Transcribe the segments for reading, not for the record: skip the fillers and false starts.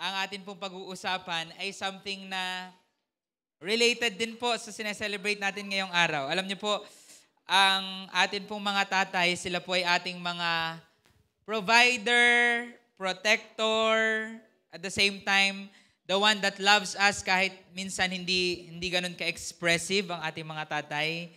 ang atin pong pag-uusapan ay something na related din po sa sineselebrate natin ngayong araw. Alam niyo po, ang atin pong mga tatay, sila po ay ating mga provider, protector, at the same time, the one that loves us kahit minsan hindi ganun ka-expressive ang ating mga tatay.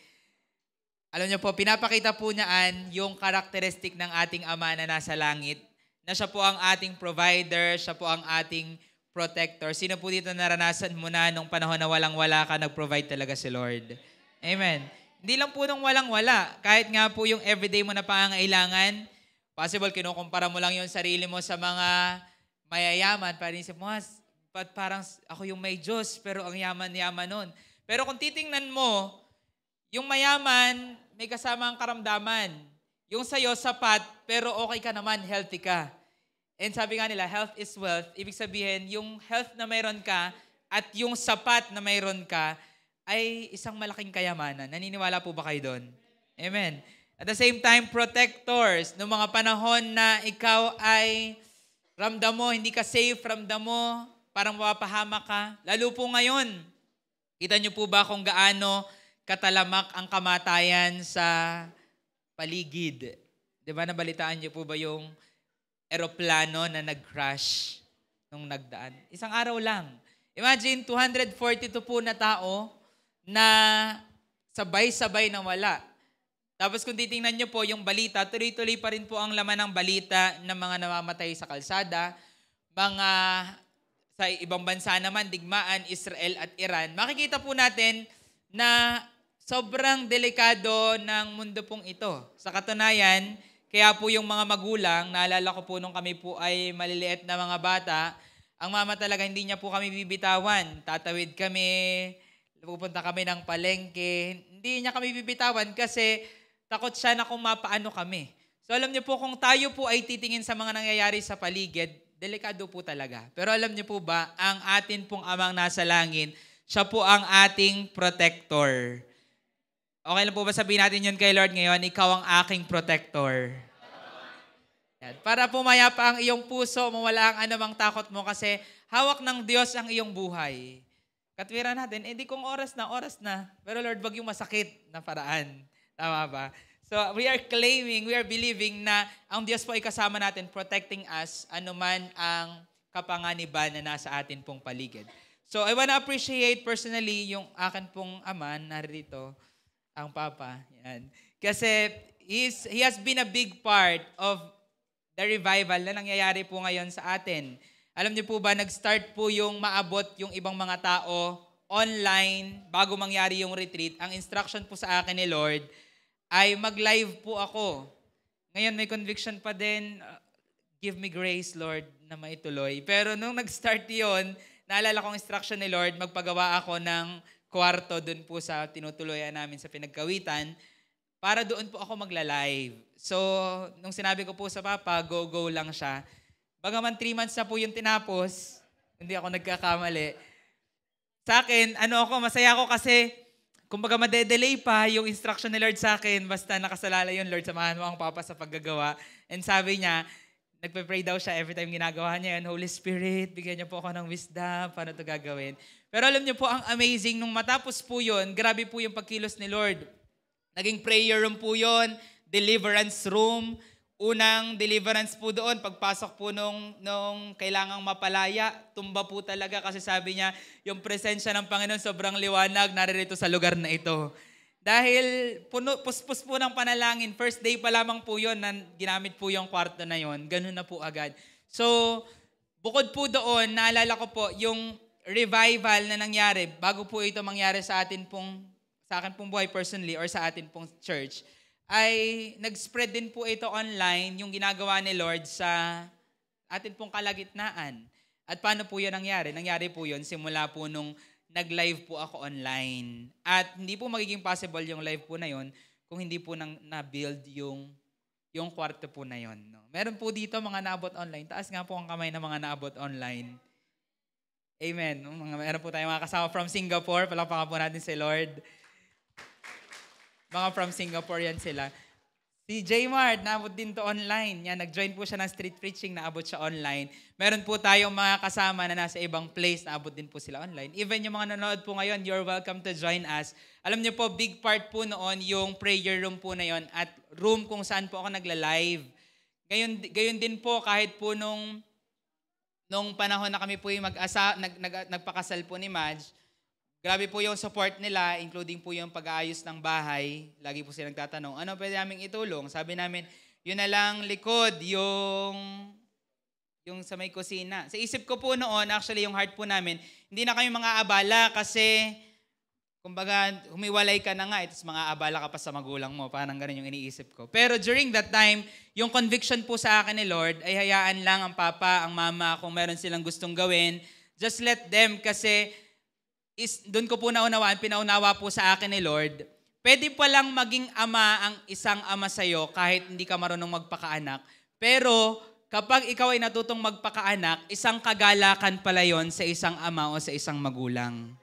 Alam niyo po, pinapakita po niyaan yung karakteristik ng ating Ama na nasa langit, na siya po ang ating provider, siya po ang ating protector. Sino po dito naranasan mo na nung panahon na walang-wala ka, nag-provide talaga si Lord? Amen. Hindi lang po nung walang-wala. Kahit nga po yung everyday mo na pangangailangan, possible kinukumpara mo lang yung sarili mo sa mga mayayaman. Parang isip mo, parang ako yung may Diyos, pero ang yaman-yaman nun. Pero kung titingnan mo, yung mayaman, may kasama ang karamdaman. Yung sa'yo, sapat, pero okay ka naman, healthy ka. And sabi nga nila, health is wealth. Ibig sabihin, yung health na mayroon ka at yung sapat na mayroon ka ay isang malaking kayamanan. Naniniwala po ba kayo doon? Amen. At the same time, protectors. Noong mga panahon na ikaw ay ramdam mo, hindi ka safe, ramdam mo, parang mapapahamak ka. Lalo po ngayon, kita niyo po ba kung gaano katalamak ang kamatayan sa paligid? Diba nabalitaan niyo po ba yung eroplano na nag-crash nung nagdaan? Isang araw lang. Imagine, 242 po na tao na sabay-sabay na wala. Tapos kung titingnan niyo po yung balita, tuloy-tuloy pa rin po ang laman ng balita ng mga namamatay sa kalsada, mga sa ibang bansa naman, digmaan, Israel at Iran. Makikita po natin na sobrang delikado ng mundo pong ito. Sa katunayan, kaya po yung mga magulang, naalala ko po nung kami po ay maliliit na mga bata, ang mama talaga hindi niya po kami bibitawan. Tatawid kami, pupunta kami ng palengke. Hindi niya kami bibitawan kasi takot siya na kung mapaano kami. So alam niyo po, kung tayo po ay titingin sa mga nangyayari sa paligid, delikado po talaga. Pero alam niyo po ba, ang atin pong Amang nasa langit, siya po ang ating protector. Okay lang po ba sabihin natin yun kay Lord ngayon? Ikaw ang aking protector. Yan. Para pumaya pa ang iyong puso, mawala ang anumang takot mo kasi hawak ng Diyos ang iyong buhay. Katwiran natin, di kung oras na. Pero Lord, wag yung masakit na paraan. Tama ba? So we are claiming, we are believing na ang Diyos po ay kasama natin, protecting us anuman ang kapanganiban na nasa atin pong paligid. So I wanna appreciate personally yung akin pong ama narito, ang Papa. Yan. Kasi he has been a big part of the revival na nangyayari po ngayon sa atin. Alam niyo po ba, nag-start po yung maabot yung ibang mga tao online bago mangyari yung retreat. Ang instruction po sa akin ni Lord ay mag-live po ako. Ngayon may conviction pa din, give me grace, Lord, na maituloy. Pero nung nag-start yun, naalala kong instruction ni Lord, magpagawa ako ng kwarto doon po sa tinutuloyan namin sa Pinagkawitan para doon po ako magla-live. So, nung sinabi ko po sa Papa, go lang siya. Bagaman 3 months na po yung tinapos, hindi ako nagkakamali. Sa akin, masaya ako kasi kumbaga madedelay pa yung instruction ni Lord sa akin, basta nakasalala yun, Lord, samahan mo ang Papa sa paggagawa. And sabi niya, nagpe-pray daw siya every time ginagawa niya yun, Holy Spirit, bigyan niyo po ako ng wisdom, paano ito gagawin. Pero alam niyo po, ang amazing, nung matapos po yun, grabe po yung pagkilos ni Lord. Naging prayer room po yun, deliverance room. Unang deliverance po doon, pagpasok po nung kailangang mapalaya, tumba po talaga kasi sabi niya, yung presensya ng Panginoon sobrang liwanag, naririto sa lugar na ito. Dahil puspos po ng panalangin, first day pa lamang po yun, na ginamit po yung kwarto na yun, ganun na po agad. So, bukod po doon, naalala ko po, yung revival na nangyari, bago po ito mangyari sa akin pong buhay personally or sa atin pong church, ay nag-spread din po ito online, yung ginagawa ni Lord sa atin pong kalagitnaan. At paano po yan nangyari? Nangyari po yun simula po nung nag-live po ako online. At hindi po magiging possible yung live po na yun kung hindi po na-build yung kwarto po na yun. No? Meron po dito mga naabot online. Taas nga po ang kamay ng mga naabot online. Amen. Meron po tayong mga kasama from Singapore. Palakpakan po natin si Lord. Mga from Singapore yan sila. Si Jmart, naabot din to online. Yan, nag-join po siya ng street preaching, naabot siya online. Meron po tayong mga kasama na nasa ibang place, naabot din po sila online. Even yung mga nanonood po ngayon, you're welcome to join us. Alam niyo po, big part po noon yung prayer room po na yon at room kung saan po ako nagla-live. Gayon din po kahit po nung panahon na kami po yung nagpakasal po ni Madge, grabe po yung support nila, including po yung pag-aayos ng bahay. Lagi po sila nagtatanong, ano pwede naming itulong? Sabi namin, yun na lang likod, yung sa may kusina. Sa isip ko po noon, actually yung heart po namin, hindi na kami mga abala kasi, kumbaga, humiwalay ka na nga, tapos mga abala ka pa sa magulang mo. Parang ganun yung iniisip ko. Pero during that time, yung conviction po sa akin ni Lord, ay hayaan lang ang papa, ang mama, kung meron silang gustong gawin, just let them kasi doon ko po pinaunawa po sa akin ni Lord, pwede pa lang maging ama ang isang ama sa'yo kahit hindi ka marunong magpakaanak. Pero kapag ikaw ay natutong magpakaanak, isang kagalakan pala yon sa isang ama o sa isang magulang.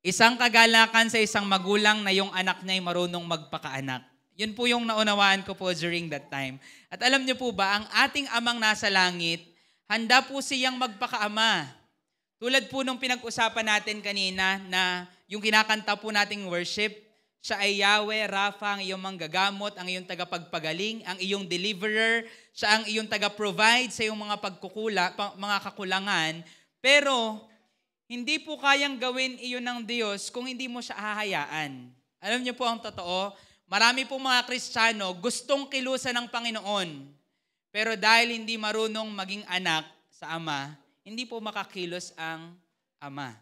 Isang kagalakan sa isang magulang na yung anak niya ay marunong magpakaanak. Yun po yung naunawaan ko po during that time. At alam niyo po ba, ang ating amang nasa langit, handa po siyang magpakaama. Tulad po nung pinag-usapan natin kanina na yung kinakanta po nating worship, siya ay Yahweh, Rapha, ang iyong manggagamot, ang iyong tagapagpagaling, ang iyong deliverer, siya ang iyong taga-provide sa iyong mga mga kakulangan. Pero hindi po kayang gawin iyon ng Diyos kung hindi mo siya hahayaan. Alam niyo po ang totoo, marami po mga Kristiyano gustong kilusan ng Panginoon. Pero dahil hindi marunong maging anak sa Ama, hindi po makakilos ang ama.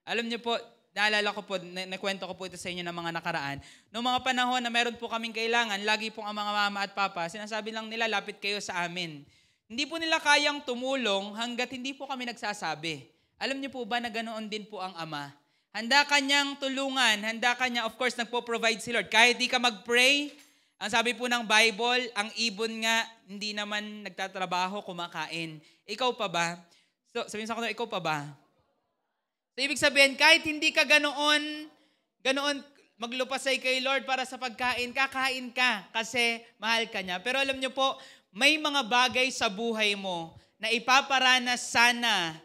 Alam niyo po, naalala ko po, nakwento ko po ito sa inyo ng mga nakaraan. Noong mga panahon na meron po kaming kailangan, lagi pong ang mga mama at papa, sinasabi lang nila, lapit kayo sa amin. Hindi po nila kayang tumulong hanggat hindi po kami nagsasabi. Alam niyo po ba na ganoon din po ang ama? Handa kanyang tulungan, handa kanya, of course, nagpo-provide si Lord. Kahit di ka mag-pray, ang sabi po ng Bible, ang ibon nga, hindi naman nagtatrabaho, kumakain. Ikaw pa ba? So, sabihin sa ako, ikaw pa ba? So, ibig sabihin, kahit hindi ka ganoon maglupasay kay Lord para sa pagkain, kakain ka kasi mahal ka niya. Pero alam niyo po, may mga bagay sa buhay mo na ipaparanas sana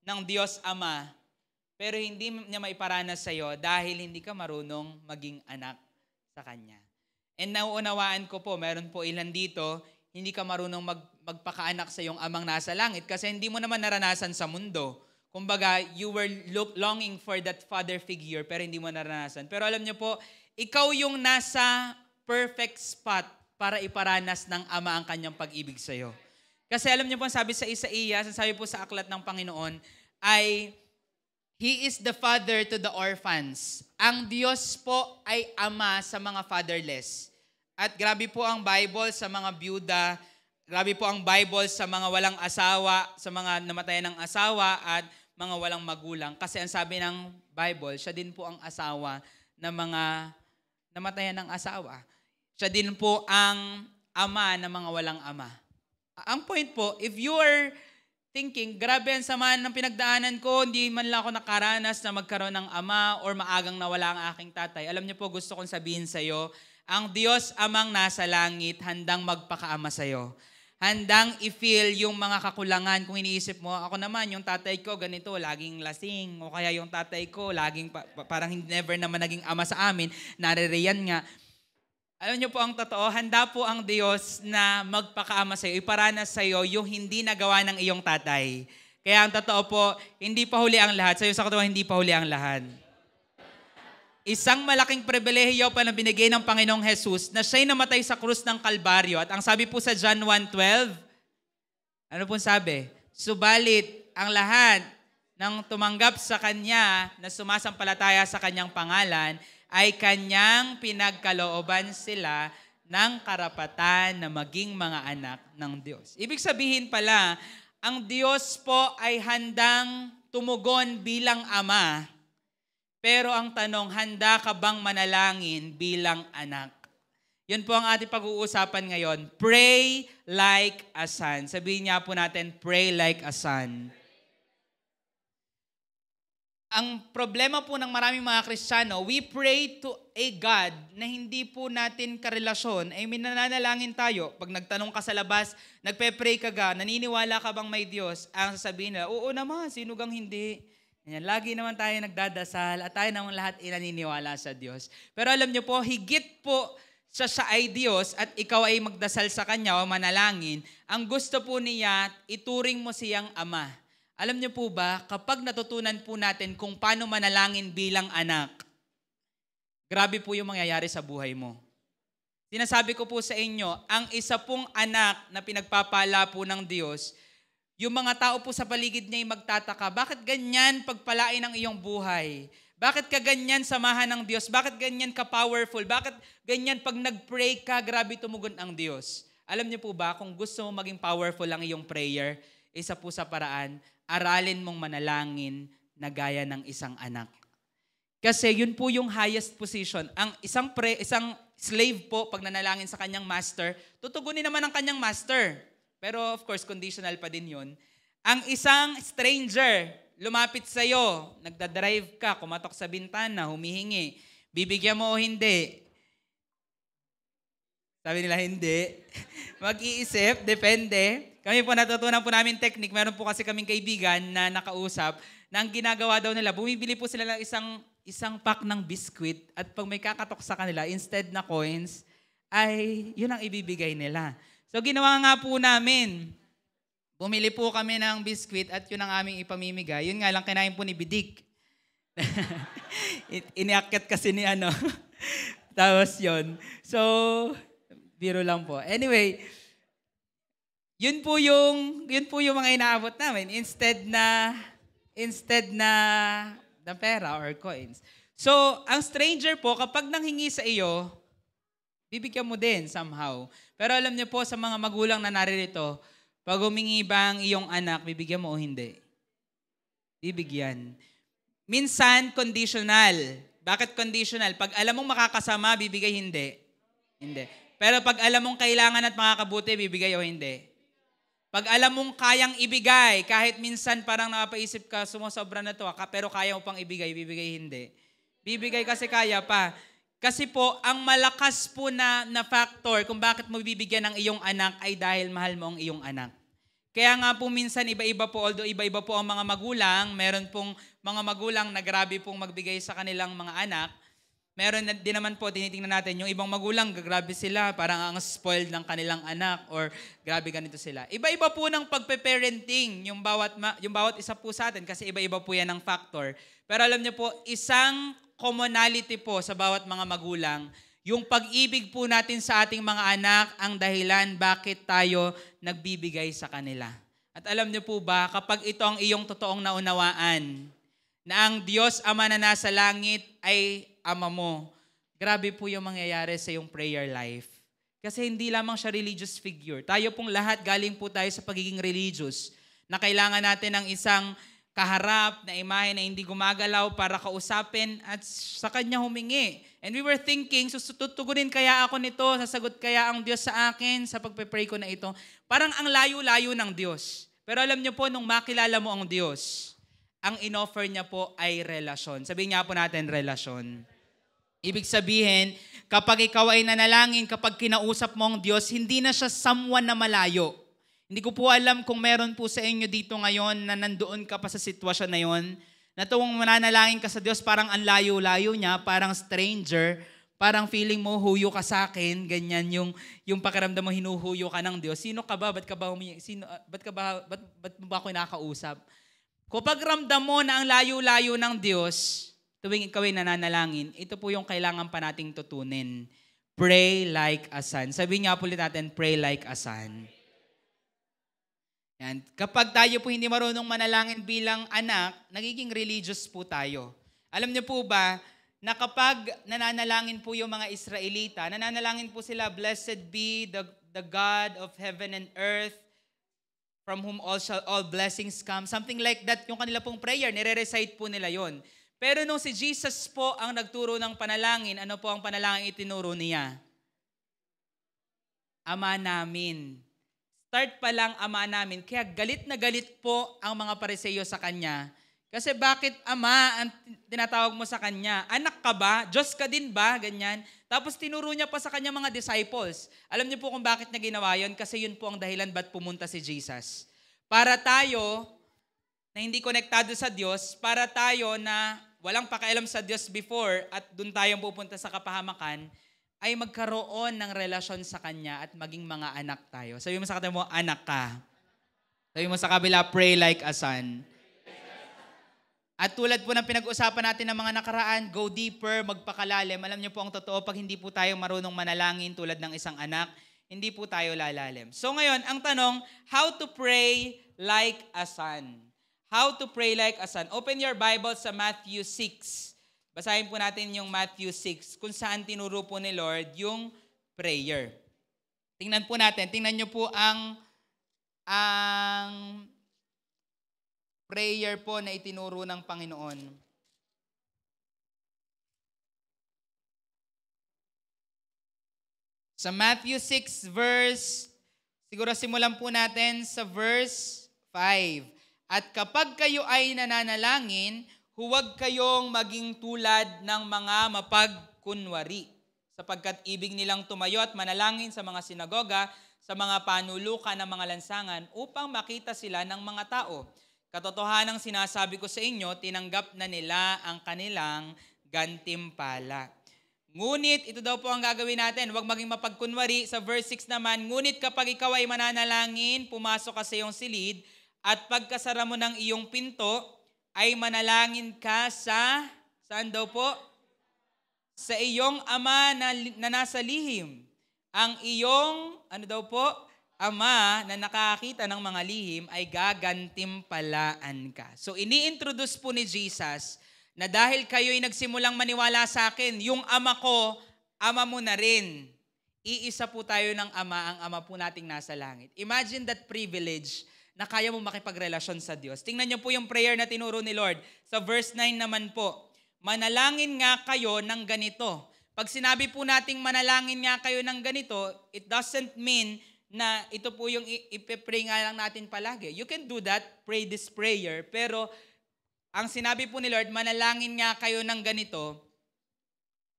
ng Diyos Ama, pero hindi niya maiparanas sa'yo dahil hindi ka marunong maging anak sa Kanya. And nauunawaan ko po, meron po ilan dito, hindi ka marunong magpakaanak sa iyong amang nasa langit kasi hindi mo naman naranasan sa mundo. Kumbaga, you were longing for that father figure pero hindi mo naranasan. Pero alam niyo po, ikaw yung nasa perfect spot para iparanas ng ama ang kanyang pag-ibig sa iyo. Kasi alam niyo po, sabi sa Isaías, sabi po sa aklat ng Panginoon, ay He is the father to the orphans. Ang Diyos po ay ama sa mga fatherless. At grabe po ang Bible sa mga byuda, grabe po ang Bible sa mga walang asawa, sa mga namatayan ng asawa at mga walang magulang. Kasi ang sabi ng Bible, siya din po ang asawa ng mga namatayan ng asawa. Siya din po ang ama ng mga walang ama. Ang point po, if you are thinking, grabe ang sama ng pinagdaanan ko, hindi man lang ako nakaranas na magkaroon ng ama or maagang nawala ang aking tatay. Alam niyo po, gusto kong sabihin sa iyo, ang Diyos amang nasa langit, handang magpakaama sa iyo. Handang i-feel yung mga kakulangan. Kung iniisip mo, ako naman, yung tatay ko ganito, laging lasing. O kaya yung tatay ko, laging parang never naman naging ama sa amin. Naririyan nga. Alam niyo po ang totoo, handa po ang Diyos na magpakaama sa iyo, iparanas sa iyo yung hindi nagawa ng iyong tatay. Kaya ang totoo po, hindi pa huli ang lahat. Sa iyo sa katawan, hindi pa huli ang lahat. Isang malaking pribilehiyo pa na binigay ng Panginoong Jesus na siya'y namatay sa krus ng Kalbaryo. At ang sabi po sa John 1:12, ano pong sabi? Subalit ang lahat ng tumanggap sa Kanya na sumasampalataya sa Kanyang pangalan ay Kanyang pinagkalooban sila ng karapatan na maging mga anak ng Diyos. Ibig sabihin pala, ang Diyos po ay handang tumugon bilang Ama. Pero ang tanong, handa ka bang manalangin bilang anak? Yun po ang ating pag-uusapan ngayon. Pray like a son. Sabihin niya po natin, pray like a son. Ang problema po ng maraming mga Kristiyano, we pray to a God na hindi po natin karelasyon. I mean, nananalangin tayo. Pag nagtanong ka sa labas, nagpe-pray ka ga, naniniwala ka bang may Diyos? Ang sasabihin nila, oo naman, sino gang hindi? Yan, lagi naman tayo nagdadasal at tayo naman lahat naniniwala sa Diyos. Pero alam niyo po, higit po siya ay Diyos at ikaw ay magdasal sa Kanya o manalangin, ang gusto po niya, ituring mo siyang Ama. Alam niyo po ba, kapag natutunan po natin kung paano manalangin bilang anak, grabe po yung mangyayari sa buhay mo. Sinasabi ko po sa inyo, ang isa pong anak na pinagpapala po ng Diyos, yung mga tao po sa paligid niya ay magtataka, bakit ganyan pagpalain ang iyong buhay? Bakit ka ganyan samahan ng Diyos? Bakit ganyan ka powerful? Bakit ganyan pag nag-pray ka, grabe tumugon ang Diyos? Alam niyo po ba, kung gusto mo maging powerful ang iyong prayer, isa po sa paraan, aralin mong manalangin na gaya ng isang anak. Kasi yun po yung highest position. Ang isang slave po, pag nanalangin sa kanyang master, tutugunin naman ang kanyang master. Pero of course, conditional pa din yun. Ang isang stranger, lumapit sa'yo, nagdadrive ka, kumatok sa bintana, humihingi, bibigyan mo o hindi? Sabi nila, hindi. Mag-iisip, depende. Kami po natutunan po namin technique. Meron po kasi kaming kaibigan na nakausap na ang ginagawa daw nila, bumibili po sila ng isang pack ng biscuit at pag may kakatok sa kanila, instead na coins, ay yun ang ibibigay nila. So ginawa nga po namin, bumili po kami ng biscuit at yun ang aming ipamimigay. Yun nga lang, kinain po ni Bidik. Iniakyat kasi ni ano. Tapos yun. So, biro lang po. Anyway, yun po yung mga inaabot namin instead na pera or coins. So, ang stranger po, kapag nanghingi sa iyo, bibigyan mo din somehow. Pero alam niyo po sa mga magulang na naririto, pag humingi ba ang iyong anak, bibigyan mo o hindi? Bibigyan. Minsan, conditional. Bakit conditional? Pag alam mong makakasama, bibigay hindi. Hindi. Pero pag alam mong kailangan at makakabuti, bibigay o hindi? Pag alam mong kayang ibigay, kahit minsan parang napaisip ka, sumusobra na to, pero kaya mo pang ibigay, bibigay hindi. Bibigay kasi kaya pa. Kasi po, ang malakas po na factor kung bakit mo bibigyan ng iyong anak ay dahil mahal mo ang iyong anak. Kaya nga po minsan iba-iba po, although iba-iba po ang mga magulang, meron pong mga magulang na grabe pong magbigay sa kanilang mga anak. Meron din naman po, tinitingnan natin, yung ibang magulang, grabe sila, parang ang spoiled ng kanilang anak or grabe ganito sila. Iba-iba po ng pagpe-parenting, yung bawat isa po sa atin kasi iba-iba po yan ng factor. Pero alam niyo po, isang commonality po sa bawat mga magulang, yung pag-ibig po natin sa ating mga anak ang dahilan bakit tayo nagbibigay sa kanila. At alam niyo po ba, kapag ito ang iyong totoong naunawaan, na ang Diyos Ama na nasa langit ay Ama mo, grabe po yung mangyayari sa iyong prayer life. Kasi hindi lamang siya religious figure. Tayo pong lahat galing po tayo sa pagiging religious, na kailangan natin ng isang kaharap na imahe na hindi gumagalaw para kausapin at sa Kanya humingi. And we were thinking, tutugunin kaya ako nito, sasagot kaya ang Diyos sa akin sa pagpe-pray ko na ito. Parang ang layo-layo ng Diyos. Pero alam niyo po, nung makilala mo ang Diyos, ang inoffer niya po ay relasyon. Sabihin niya po natin, relasyon. Ibig sabihin, kapag ikaw ay nanalangin, kapag kinausap mo ang Diyos, hindi na siya someone na malayo. Hindi ko po alam kung meron po sa inyo dito ngayon na nandoon ka pa sa sitwasyon na yon, na tuwang mananalangin ka sa Diyos, parang ang layo-layo niya, parang stranger, parang feeling mo, huyo ka sa akin, ganyan yung pakiramdam mo, hinuhuyo ka ng Diyos. Sino ka ba? Ba't mo ba ako nakakausap? Kapag ramdam mo na ang layo-layo ng Diyos, tuwing ikaw ay nananalangin, ito po yung kailangan pa nating tutunin. Pray like a son. Sabihin nga po ulit natin, pray like a son. Yan. Kapag tayo po hindi marunong manalangin bilang anak, nagiging religious po tayo. Alam niyo po ba, na kapag nananalangin po yung mga Israelita, nananalangin po sila, blessed be the God of heaven and earth, from whom all blessings come. Something like that, yung kanila pong prayer, nire-recite po nila yon. Pero nung si Jesus po ang nagturo ng panalangin, ano po ang panalangin itinuro niya? Ama namin. Start pa lang, Ama namin. Kaya galit na galit po ang mga Pariseo sa kanya. Kasi bakit ama ang tinatawag mo sa kanya? Anak ka ba? Diyos ka din ba? Ganyan. Tapos tinuro niya pa sa kanya mga disciples. Alam niyo po kung bakit niya ginawa yun? Kasi yun po ang dahilan ba't pumunta si Jesus. Para tayo na hindi konektado sa Diyos, para tayo na walang pakialam sa Diyos before at dun tayong pupunta sa kapahamakan, ay magkaroon ng relasyon sa Kanya at maging mga anak tayo. Sabi mo sa katabi mo, anak ka. Sabi mo sa kabila, pray like a son. At tulad po ng pinag-usapan natin ng mga nakaraan, go deeper, magpakalalim. Alam niyo po ang totoo, pag hindi po tayo marunong manalangin tulad ng isang anak, hindi po tayo lalalim. So ngayon, ang tanong, how to pray like a son? How to pray like a son? Open your Bible sa Matthew 6. Basahin po natin yung Matthew 6, kung saan tinuro po ni Lord yung prayer. Tingnan po natin, tingnan niyo po ang prayer po na itinuro ng Panginoon. Sa Matthew 6 verse, siguro simulan po natin sa verse 5. At kapag kayo ay nananalangin, huwag kayong maging tulad ng mga mapagkunwari, sapagkat ibig nilang tumayo at manalangin sa mga sinagoga, sa mga panulukan ng mga lansangan, upang makita sila ng mga tao. Katotohanang sinasabi ko sa inyo, tinanggap na nila ang kanilang gantimpala. Ngunit, ito daw po ang gagawin natin, huwag maging mapagkunwari. Sa verse 6 naman, ngunit kapag ikaw ay mananalangin, pumasok ka sa iyong silid, at pagkasara mo ng iyong pinto, ay manalangin ka saan daw po? Sa iyong ama na nasa lihim. Ang iyong, ama na nakakita ng mga lihim ay gagantimpalaan ka. So ini-introduce po ni Jesus na dahil kayo'y nagsimulang maniwala sa akin, yung ama ko, ama mo na rin. Iisa po tayo ng ama, ang ama po nating nasa langit. Imagine that privilege na kaya mo makipagrelasyon sa Diyos. Tingnan niyo po yung prayer na tinuro ni Lord. Sa verse 9 naman po, manalangin nga kayo ng ganito. Pag sinabi po nating manalangin nga kayo ng ganito, it doesn't mean na ito po yung ipipray nga lang natin palagi. You can do that, pray this prayer, pero ang sinabi po ni Lord, manalangin nga kayo ng ganito,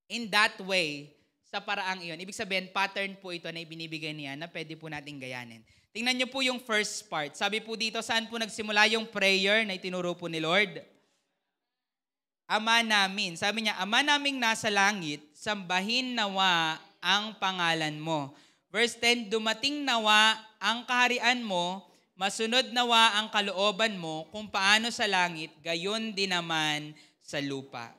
in that way, sa paraang iyon. Ibig sabihin, pattern po ito na ibinibigay niya na pwede po natin gayanin. Tingnan niyo po yung first part. Sabi po dito, saan po nagsimula yung prayer na itinuro po ni Lord? Ama namin. Sabi niya, Ama naming nasa langit, sambahin nawa ang pangalan mo. Verse 10, dumating nawa ang kaharian mo, masunod nawa ang kalooban mo, kung paano sa langit, gayon din naman sa lupa.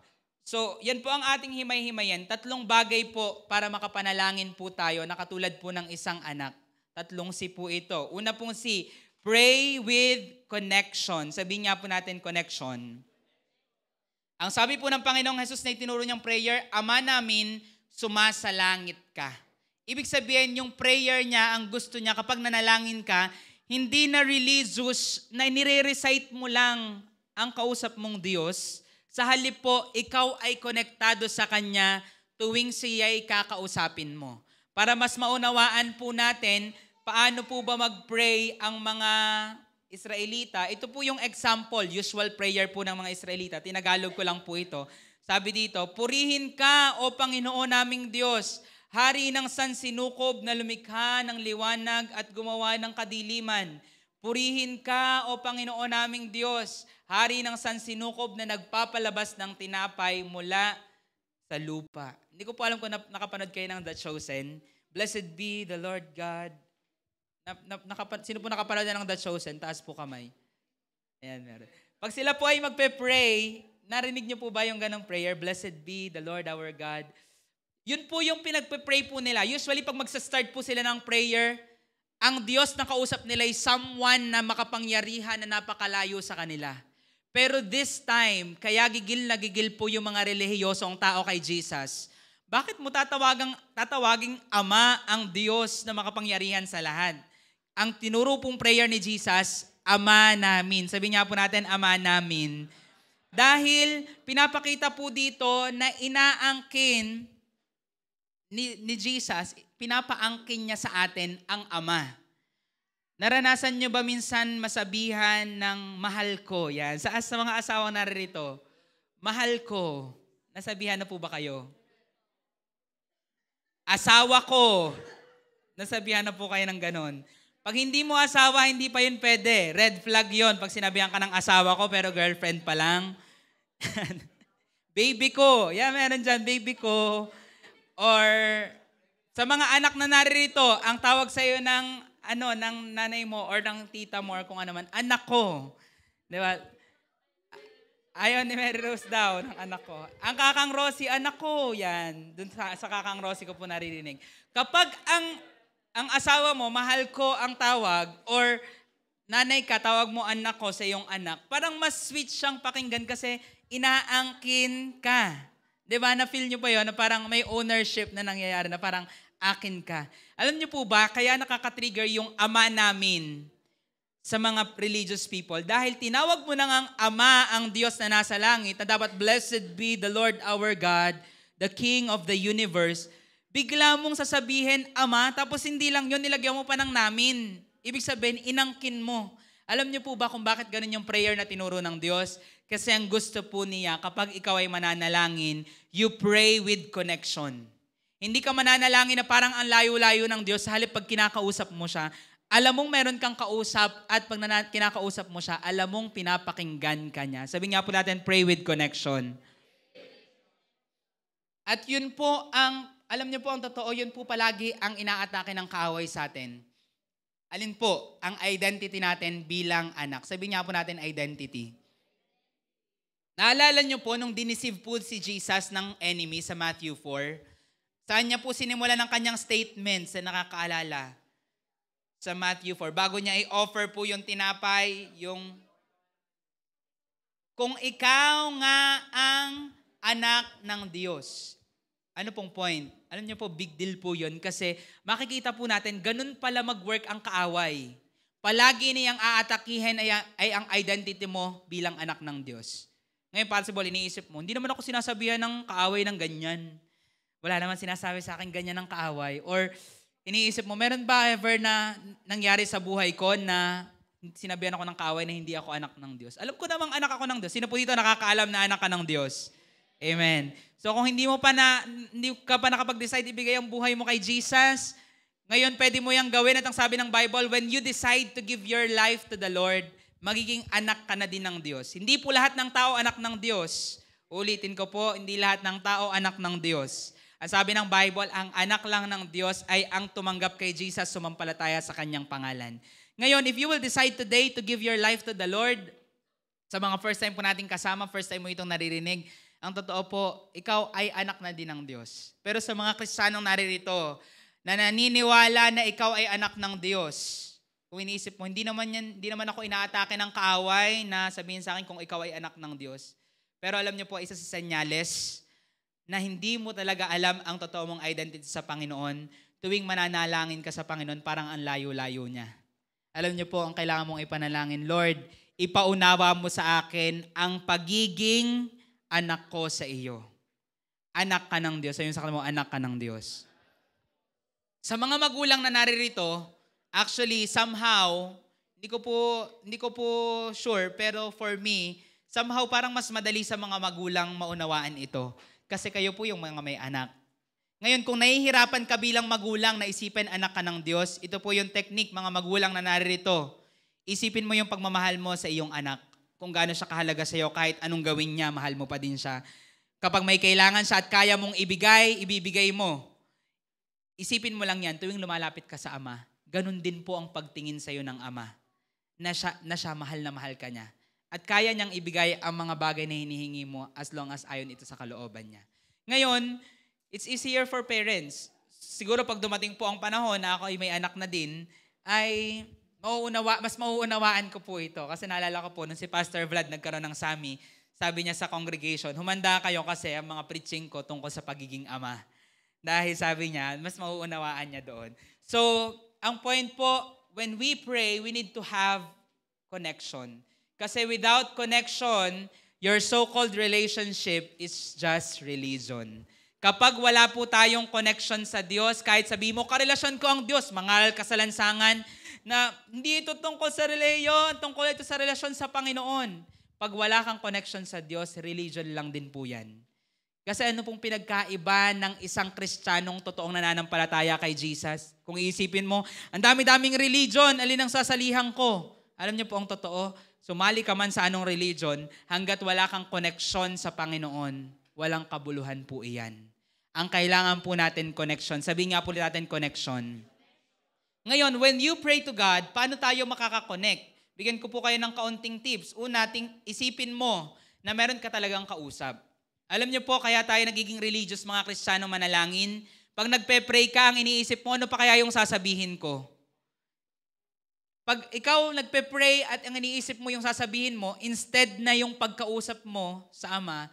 So, yan po ang ating himay-himayan. 3 bagay po para makapanalangin po tayo na katulad po ng isang anak. 3 C po ito. Una pong C, pray with connection. Sabihin nga po natin connection. Ang sabi po ng Panginoong Jesus na itinuro niyang prayer, Ama namin, sumasalangit ka. Ibig sabihin, yung prayer niya, ang gusto niya, kapag nanalangin ka, hindi na religious, na nire-recite mo lang ang kausap mong Diyos. Sa halip po, ikaw ay konektado sa Kanya tuwing siya'y kakausapin mo. Para mas maunawaan po natin, paano po ba mag-pray ang mga Israelita. Ito po yung example, usual prayer po ng mga Israelita. Tinagalog ko lang po ito. Sabi dito, purihin ka, O Panginoon naming Diyos, Hari ng sansinukob na lumikha ng liwanag at gumawa ng kadiliman. Purihin ka, O Panginoon naming Diyos, Hari ng sansinukob na nagpapalabas ng tinapay mula sa lupa. Hindi ko po alam kung nakapanood kayo ng The Chosen. Blessed be the Lord God. Sino po nakapanood ng The Chosen? Taas po kamay. Ayan, meron. Pag sila po ay magpe-pray, narinig niyo po ba yung ganong prayer? Blessed be the Lord our God. Yun po yung pinagpe-pray po nila. Usually pag magsa-start po sila ng prayer, ang Diyos na kausap nila ay someone na makapangyarihan na napakalayo sa kanila. Pero this time, kaya gigil na gigil po yung mga relihiyosong tao kay Jesus. Bakit mo tatawaging Ama ang Diyos na makapangyarihan sa lahat? Ang tinuro pong prayer ni Jesus, Ama namin. Sabi nga po natin, Ama namin. Dahil pinapakita po dito na inaangkin ni Jesus, pinapaangkin niya sa atin ang Ama. Naranasan nyo ba minsan masabihan ng mahal ko? Yan. Sa mga asawang naririto, mahal ko. Nasabihan na po ba kayo? Asawa ko. Nasabihan na po kayo ng ganon. Pag hindi mo asawa, hindi pa yun pwede. Red flag yun. Pag sinabihan ka ng asawa ko pero girlfriend pa lang. Baby ko. Yan, meron dyan, baby ko. Or sa mga anak na naririto, ang tawag sa'yo ng nanay mo or ng tita mo or kung ano man, anak ko. Di ba? Ayaw ni Mary Rose daw ng anak ko. Ang kakang Rosie, anak ko. Yan. Dun sa kakang Rosie ko po naririnig. Kapag ang asawa mo, mahal ko ang tawag, or nanay ka, tawag mo anak ko sa iyong anak, parang mas sweet siyang pakinggan kasi inaangkin ka. Diba? Na-feel nyo ba yun? Na parang may ownership na nangyayari, na parang akin ka. Alam nyo po ba, kaya nakaka-trigger yung ama namin sa mga religious people dahil tinawag mo na ngang Ama ang Diyos na nasa langit na dapat blessed be the Lord our God, the King of the universe. Bigla mong sasabihin, Ama, tapos hindi lang yun, nilagyan mo pa ng namin. Ibig sabihin, inangkin mo. Alam niyo po ba kung bakit ganun yung prayer na tinuro ng Diyos? Kasi ang gusto po niya, kapag ikaw ay mananalangin, you pray with connection. Hindi ka mananalangin na parang ang layo-layo ng Diyos, halip pag kinakausap mo siya, alam mong meron kang kausap at pag kinakausap mo siya, alam mong pinapakinggan ka niya. Sabi nga po natin, pray with connection. At yun po alam niyo po ang totoo, yun po palagi ang inaatake ng kaaway sa atin. Alin po? Ang identity natin bilang anak. Sabi nga po natin, identity. Naalala niyo po nung diniceive po si Jesus ng enemy sa Matthew 4, saan niya po sinimula ng kanyang statements na nakakaalala? Sa Matthew 4, bago niya i-offer po yung tinapay, kung ikaw nga ang anak ng Diyos. Ano pong point? Alam niyo po, big deal po yun kasi makikita po natin, ganun pala mag-work ang kaaway. Palagi niyang aatakihin ay ang identity mo bilang anak ng Diyos. Ngayon, possible, iniisip mo, hindi naman ako sinasabihan ng kaaway ng ganyan. Wala naman sinasabi sa akin ganyan ng kaaway. Or iniisip mo, meron ba ever na nangyari sa buhay ko na sinabihan ako ng kaaway na hindi ako anak ng Diyos? Alam ko namang anak ako ng Diyos. Sino po dito nakakaalam na anak ka ng Diyos? Amen. So kung hindi ka pa nakapag-decide ibigay ang buhay mo kay Jesus, ngayon pwede mo yang gawin at ang sabi ng Bible, when you decide to give your life to the Lord, magiging anak ka na din ng Diyos. Hindi po lahat ng tao anak ng Diyos. Ulitin ko po, hindi lahat ng tao anak ng Diyos. Ang sabi ng Bible, ang anak lang ng Diyos ay ang tumanggap kay Jesus, sumampalataya sa kanyang pangalan. Ngayon, if you will decide today to give your life to the Lord, sa mga first time po natin kasama, first time mo itong naririnig, ang totoo po, ikaw ay anak na din ng Diyos. Pero sa mga Kristiyanong naririto, na naniniwala na ikaw ay anak ng Diyos, kung iniisip mo, hindi naman ako inaatake ng kaaway na sabihin sa akin kung ikaw ay anak ng Diyos. Pero alam niyo po, isa sa senyales na hindi mo talaga alam ang totoo mong identity sa Panginoon, tuwing mananalangin ka sa Panginoon, parang ang layo-layo niya. Alam niyo po, ang kailangan mong ipanalangin, Lord, ipaunawa mo sa akin ang pagiging anak ko sa iyo. Anak ka ng Diyos. Sabihin sa kanila mo, anak ka ng Diyos. Sa mga magulang na naririto, actually, somehow, hindi ko po sure, pero for me, somehow parang mas madali sa mga magulang maunawaan ito. Kasi kayo po yung mga may anak. Ngayon, kung nahihirapan ka bilang magulang na isipin anak ka ng Diyos, ito po yung technique, mga magulang na naririto. Isipin mo yung pagmamahal mo sa iyong anak. Kung gaano siya kahalaga sa iyo, kahit anong gawin niya, mahal mo pa din siya. Kapag may kailangan siya at kaya mong ibibigay mo. Isipin mo lang yan, tuwing lumalapit ka sa Ama, ganun din po ang pagtingin sa iyo ng Ama, na siya mahal na mahal ka niya. At kaya niyang ibigay ang mga bagay na hinihingi mo as long as ayon ito sa kalooban niya. Ngayon, it's easier for parents. Siguro pag dumating po ang panahon na ako ay may anak na din, ay mas mauunawaan ko po ito. Kasi naalala ko po, nung si Pastor Vlad nagkaroon ng SAMI, sabi niya sa congregation, humanda kayo kasi ang mga preaching ko tungkol sa pagiging ama. Dahil sabi niya, mas mauunawaan niya doon. So, ang point po, when we pray, we need to have connection. Kasi without connection, your so-called relationship is just religion. Kapag wala po tayong connection sa Diyos, kahit sabi mo, karelasyon ko ang Diyos, mangaral ka sa lansangan, na hindi ito tungkol sa reliyon, tungkol ito sa relasyon sa Panginoon. Pag wala kang connection sa Diyos, religion lang din po yan. Kasi ano pong pinagkaiba ng isang Kristiyanong totoong nananampalataya kay Jesus? Kung iisipin mo, ang dami-daming religion, alin ang sasalihan ko? Alam niyo po ang totoo, sumali ka man sa anong religion, hanggat wala kang connection sa Panginoon, walang kabuluhan po iyan. Ang kailangan po natin connection. Sabihin nga po natin connection. Ngayon, when you pray to God, paano tayo makaka-connect? Bigyan ko po kayo ng kaunting tips. Una, isipin mo na meron ka talagang kausap. Alam niyo po, kaya tayo nagiging religious mga Kristiyano manalangin. Pag nagpe-pray ka, ang iniisip mo, ano pa kaya yung sasabihin ko? Pag ikaw nagpe-pray at ang iniisip mo yung sasabihin mo, instead na yung pagkausap mo sa Ama,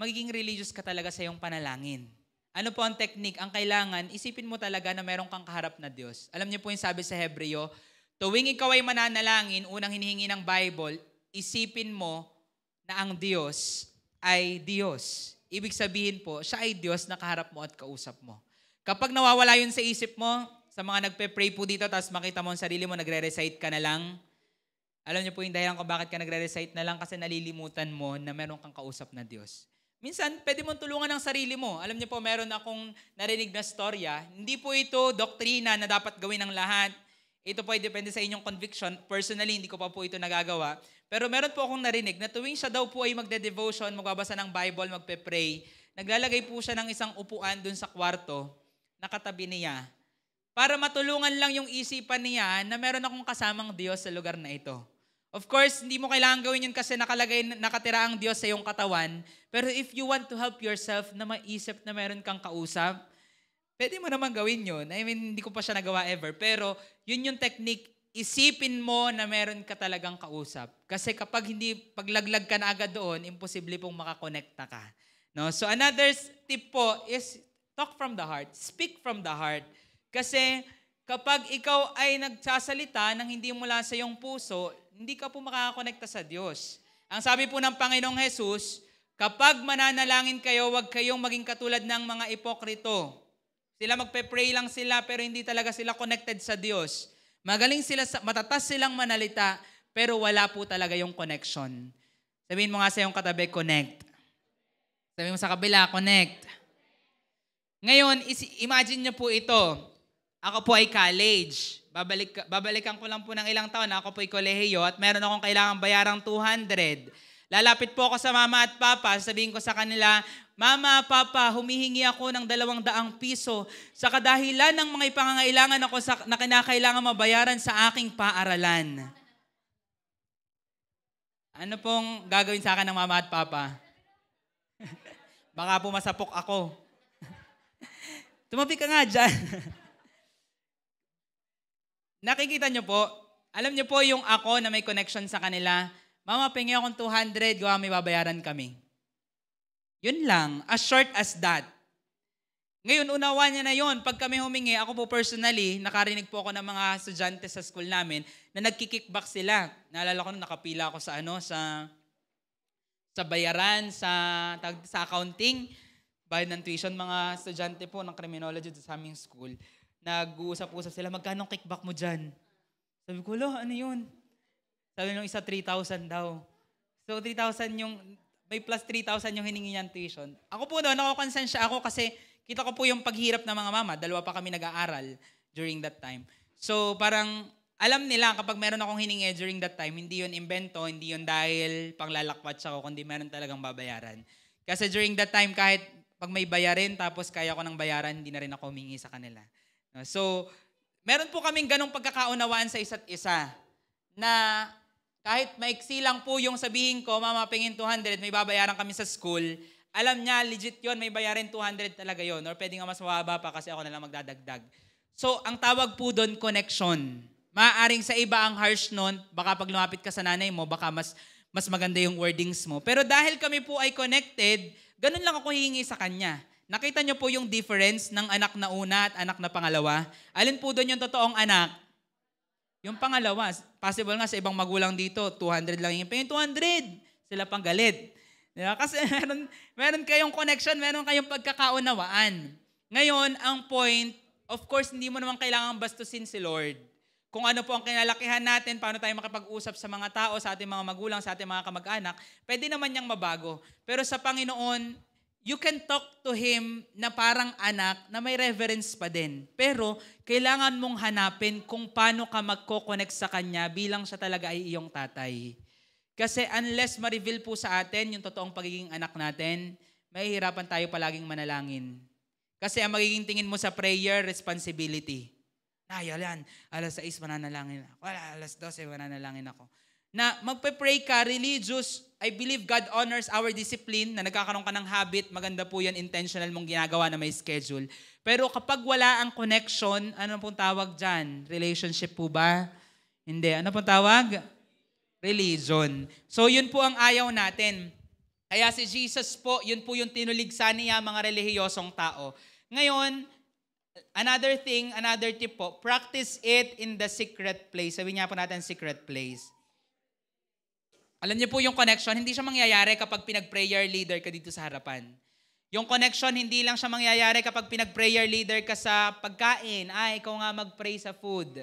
magiging religious ka talaga sa iyong panalangin. Ano po ang technique? Ang kailangan, isipin mo talaga na meron kang kaharap na Diyos. Alam niyo po yung sabi sa Hebreo, tuwing ikaw ay mananalangin, unang hinihingi ng Bible, isipin mo na ang Diyos ay Diyos. Ibig sabihin po, siya ay Diyos na kaharap mo at kausap mo. Kapag nawawala yun sa isip mo, sa mga nagpe-pray po dito, tapos makita mo ang sarili mo, nagre-recite ka na lang, alam niyo po yung dahilan kung bakit ka nagre-recite na lang kasi nalilimutan mo na meron kang kausap na Diyos. Minsan, pwede mong tulungan ang sarili mo. Alam niyo po, meron akong narinig na storya. Hindi po ito doktrina na dapat gawin ng lahat. Ito po ay depende sa inyong conviction. Personally, hindi ko pa po ito nagagawa. Pero meron po akong narinig na tuwing siya daw po ay magde-devotion, magbabasa ng Bible, magpe-pray, naglalagay po siya ng isang upuan dun sa kwarto, nakatabi niya, para matulungan lang yung isipan niya na meron akong kasamang Diyos sa lugar na ito. Of course, hindi mo kailangan gawin yun kasi nakatira ang Diyos sa iyong katawan. Pero if you want to help yourself na maisip na meron kang kausap, pwede mo naman gawin yun. I mean, hindi ko pa siya nagawa ever. Pero yun yung technique. Isipin mo na meron ka talagang kausap. Kasi kapag hindi paglaglag ka na agad doon, imposible pong makakonekta ka. No? So another tip po is talk from the heart. Speak from the heart. Kasi kapag ikaw ay nagsasalita ng hindi mula sa iyong puso, hindi ka po makakakonekta sa Diyos. Ang sabi po ng Panginoong Jesus, kapag mananalangin kayo, huwag kayong maging katulad ng mga ipokrito. Sila magpe-pray lang sila pero hindi talaga sila connected sa Diyos. Magaling sila, matatas silang manalita, pero wala po talaga yung connection. Sabihin mo nga sa iyong katabi, connect. Sabihin mo sa kabila, connect. Ngayon, imagine niyo po ito. Ako po ay college. Babalikan ko lang po ng ilang taon. Ako po ay kolehiyo at meron akong kailangang bayarang 200. Lalapit po ako sa mama at papa. Sabihin ko sa kanila, Mama, Papa, humihingi ako ng 200 piso sa kadahilan ng mga ipangangailangan ako na kinakailangan mabayaran sa aking paaralan. Ano pong gagawin sa akin ng mama at papa? Baka po masapok ako. Tumabi ka nga dyan. Nakikita niyo po, alam niyo po yung ako na may connection sa kanila, Mama, pingi akong 200, gawa may babayaran kami. Yun lang, as short as that. Ngayon, unawa niya na yun. Pag kami humingi, ako po personally, nakarinig po ako ng mga estudyante sa school namin na nagkikickback sila. Naalala ko, nakapila ako sa bayaran, sa accounting, bayad ng tuition, mga estudyante po ng criminology sa aming school. Nag-uusap-usap sila, magkano kickback mo dyan? Sabi ko, ano yun? Sabi nung isa, 3,000 daw. So, 3,000 yung... May plus 3,000 yung hiningi niyang tuition. Ako po doon, nakakonsensya ako kasi kita ko po yung paghirap ng mga mama. 2 pa kami nag-aaral during that time. So parang alam nila kapag meron akong hiningi during that time, hindi yun invento, hindi yun dahil panglalakwats ako, kundi meron talagang babayaran. Kasi during that time, kahit pag may bayarin, tapos kaya ko ng bayaran, hindi na rin ako humingi sa kanila. So meron po kaming ganong pagkakaunawaan sa isa't isa na kahit maiksi lang po yung sabihin ko, Mama, pingin 200, may babayaran kami sa school, alam niya, legit yun, may bayarin 200 talaga yun. Or pwede nga mas mababa pa kasi ako na lang magdadagdag. So, ang tawag po doon, connection. Maaaring sa iba ang harsh nun, baka pag lumapit ka sa nanay mo, baka mas maganda yung wordings mo. Pero dahil kami po ay connected, ganun lang ako hihingi sa kanya. Nakita niyo po yung difference ng anak na una at anak na pangalawa? Alin po doon yung totoong anak? Yung pangalawa, possible nga sa ibang magulang dito, 200 lang yung pingin, 200. Sila pang galit. Diba? Kasi meron kayong connection, meron kayong pagkakaunawaan. Ngayon, ang point, of course, hindi mo naman kailangan bastusin si Lord. kung ano po ang kinalakihan natin, paano tayo makipag-usap sa mga tao, sa ating mga magulang, sa ating mga kamag-anak, pwede naman niyang mabago. Pero sa Panginoon, you can talk to Him na parang anak na may reverence pa din. Pero kailangan mong hanapin kung paano ka magko-connect sa Kanya bilang siya talaga ay iyong tatay. Kasi unless ma-reveal po sa atin yung totoong pagiging anak natin, mahihirapan tayo palaging manalangin. Kasi ang magiging tingin mo sa prayer, responsibility. Yan, alas 6 mananalangin ako. Alas 12 mananalangin ako. Na magpe-pray ka, religious, I believe God honors our discipline, na nagkakaroon ka ng habit, maganda po yan, intentional mong ginagawa na may schedule. Pero kapag wala ang connection, ano pong tawag dyan? Relationship po ba? Hindi. Ano pong tawag? Religion. So yun po ang ayaw natin. Kaya si Jesus po, yun po yung tinuligsa niya mga relihiyosong tao. Ngayon, another tip po, practice it in the secret place. Sabi niya po natin, secret place. Alam niyo po yung connection, hindi siya mangyayari kapag pinag-prayer leader ka dito sa harapan. Yung connection, hindi lang siya mangyayari kapag pinag-prayer leader ka sa pagkain. Ikaw nga mag-pray sa food.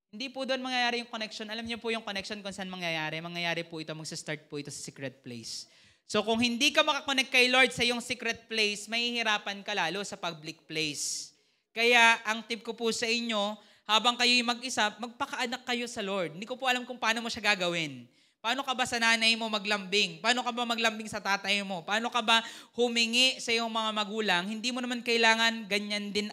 Hindi po doon mangyayari yung connection. Alam niyo po yung connection kung saan mangyayari. Mangyayari po ito, magsa-start po ito sa secret place. So kung hindi ka makakonect kay Lord sa iyong secret place, mahihirapan ka lalo sa public place. Kaya ang tip ko po sa inyo, habang kayo'y mag-isa, magpakaanak kayo sa Lord. Hindi ko po alam kung paano mo siya gagawin. Paano ka ba sa nanay mo maglambing? Paano ka ba maglambing sa tatay mo? Paano ka ba humingi sa iyong mga magulang? Hindi mo naman kailangan ganyan din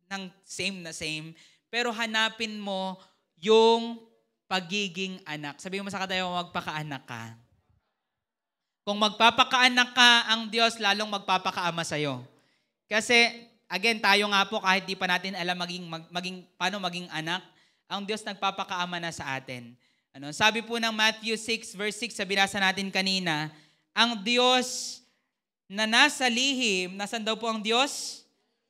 ng same. Pero hanapin mo yung pagiging anak. Sabihin mo sa katayo, magpakaanak ka. Kung magpapakaanak ka, ang Diyos lalong magpapakaama sa'yo. Kasi, again, tayo nga po, kahit di pa natin alam paano maging anak, ang Diyos nagpapakaama na sa atin. Sabi po ng Matthew 6, verse 6, binasa natin kanina, ang Diyos na nasa lihim, nasan daw po ang Diyos?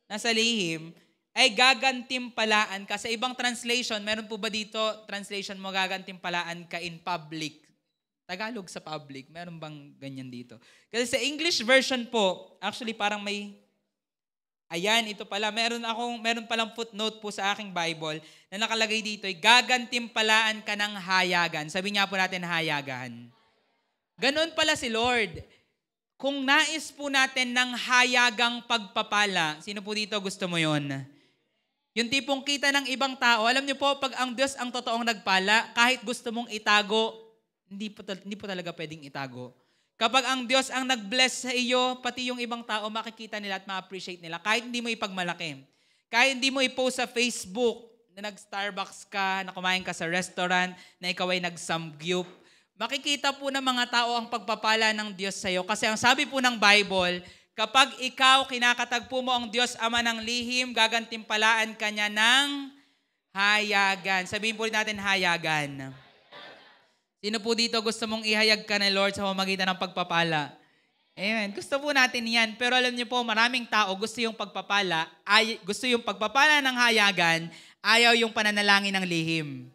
Nasa lihim, ay gagantimpalaan ka. Sa ibang translation, meron po ba dito, translation mo, gagantimpalaan ka in public? Tagalog sa public, meron bang ganyan dito? Kasi sa English version po, actually parang may, ito pala, meron palang footnote po sa aking Bible na nakalagay dito, gagantimpalaan ka ng hayagan. Sabi nga po natin, hayagan. Ganon pala si Lord. Kung nais po natin ng hayagang pagpapala, sino po dito gusto mo yon? Yung tipong kita ng ibang tao, alam niyo po, pag ang Diyos ang totoong nagpala, kahit gusto mong itago, hindi po talaga pwedeng itago. Kapag ang Diyos ang nag-bless sa iyo, pati yung ibang tao makikita nila at ma-appreciate nila. Kahit hindi mo ipagmalaki. Kahit hindi mo i-post sa Facebook na nag-Starbucks ka, na kumain ka sa restaurant, na ikaw ay nag-samgyup. Makikita po ng mga tao ang pagpapala ng Diyos sa iyo. Kasi ang sabi po ng Bible, kapag ikaw kinakatagpo mo ang Diyos Ama ng lihim, gagantimpalaan ka niya ng hayagan. Sabihin po natin hayagan. Sino po dito gusto mong ihayag ka ni Lord sa pamamagitan ng pagpapala? Amen. Gusto po natin yan. Pero alam niyo po, maraming tao gusto yung pagpapala, gusto yung pagpapala ng hayagan, ayaw yung pananalangin ng lihim.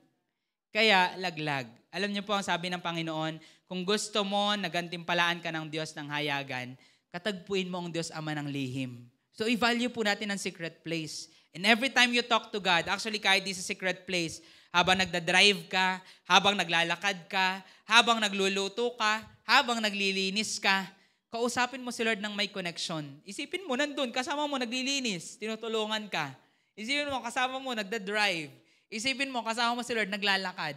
Kaya, laglag. Alam niyo po ang sabi ng Panginoon, kung gusto mo, nagantimpalaan ka ng Diyos ng hayagan, katagpuin mo ang Diyos Ama ng lihim. So, i-value po natin ang secret place. And every time you talk to God, actually kahit di sa secret place, habang nagdadrive ka, habang naglalakad ka, habang nagluluto ka, habang naglilinis ka, kausapin mo si Lord ng may connection. Isipin mo, nandun, kasama mo naglilinis, tinutulungan ka. Isipin mo, kasama mo nagdadrive. Isipin mo, kasama mo si Lord naglalakad.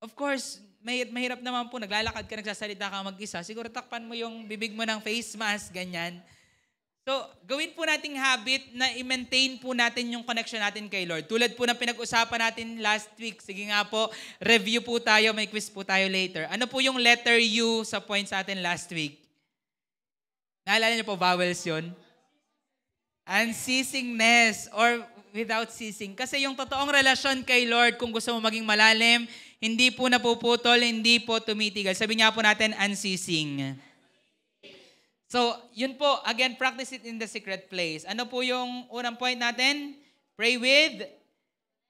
Of course, mahirap naman po, naglalakad ka, nagsasalita ka mag-isa. Siguro takpan mo yung bibig mo ng face mask, ganyan. So, gawin po nating habit na i-maintain po natin yung connection natin kay Lord. Tulad po ng pinag-usapan natin last week. Sige nga po, review po tayo, may quiz po tayo later. Ano po yung letter U sa points natin last week? Naalala niyo po, vowels yun? Unceasingness or without ceasing. Kasi yung totoong relasyon kay Lord, kung gusto mo maging malalim, hindi po napuputol, hindi po tumitigal. Sabi nga po natin, unceasing. So, yun po, again, practice it in the secret place. Ano po yung unang point natin? Pray with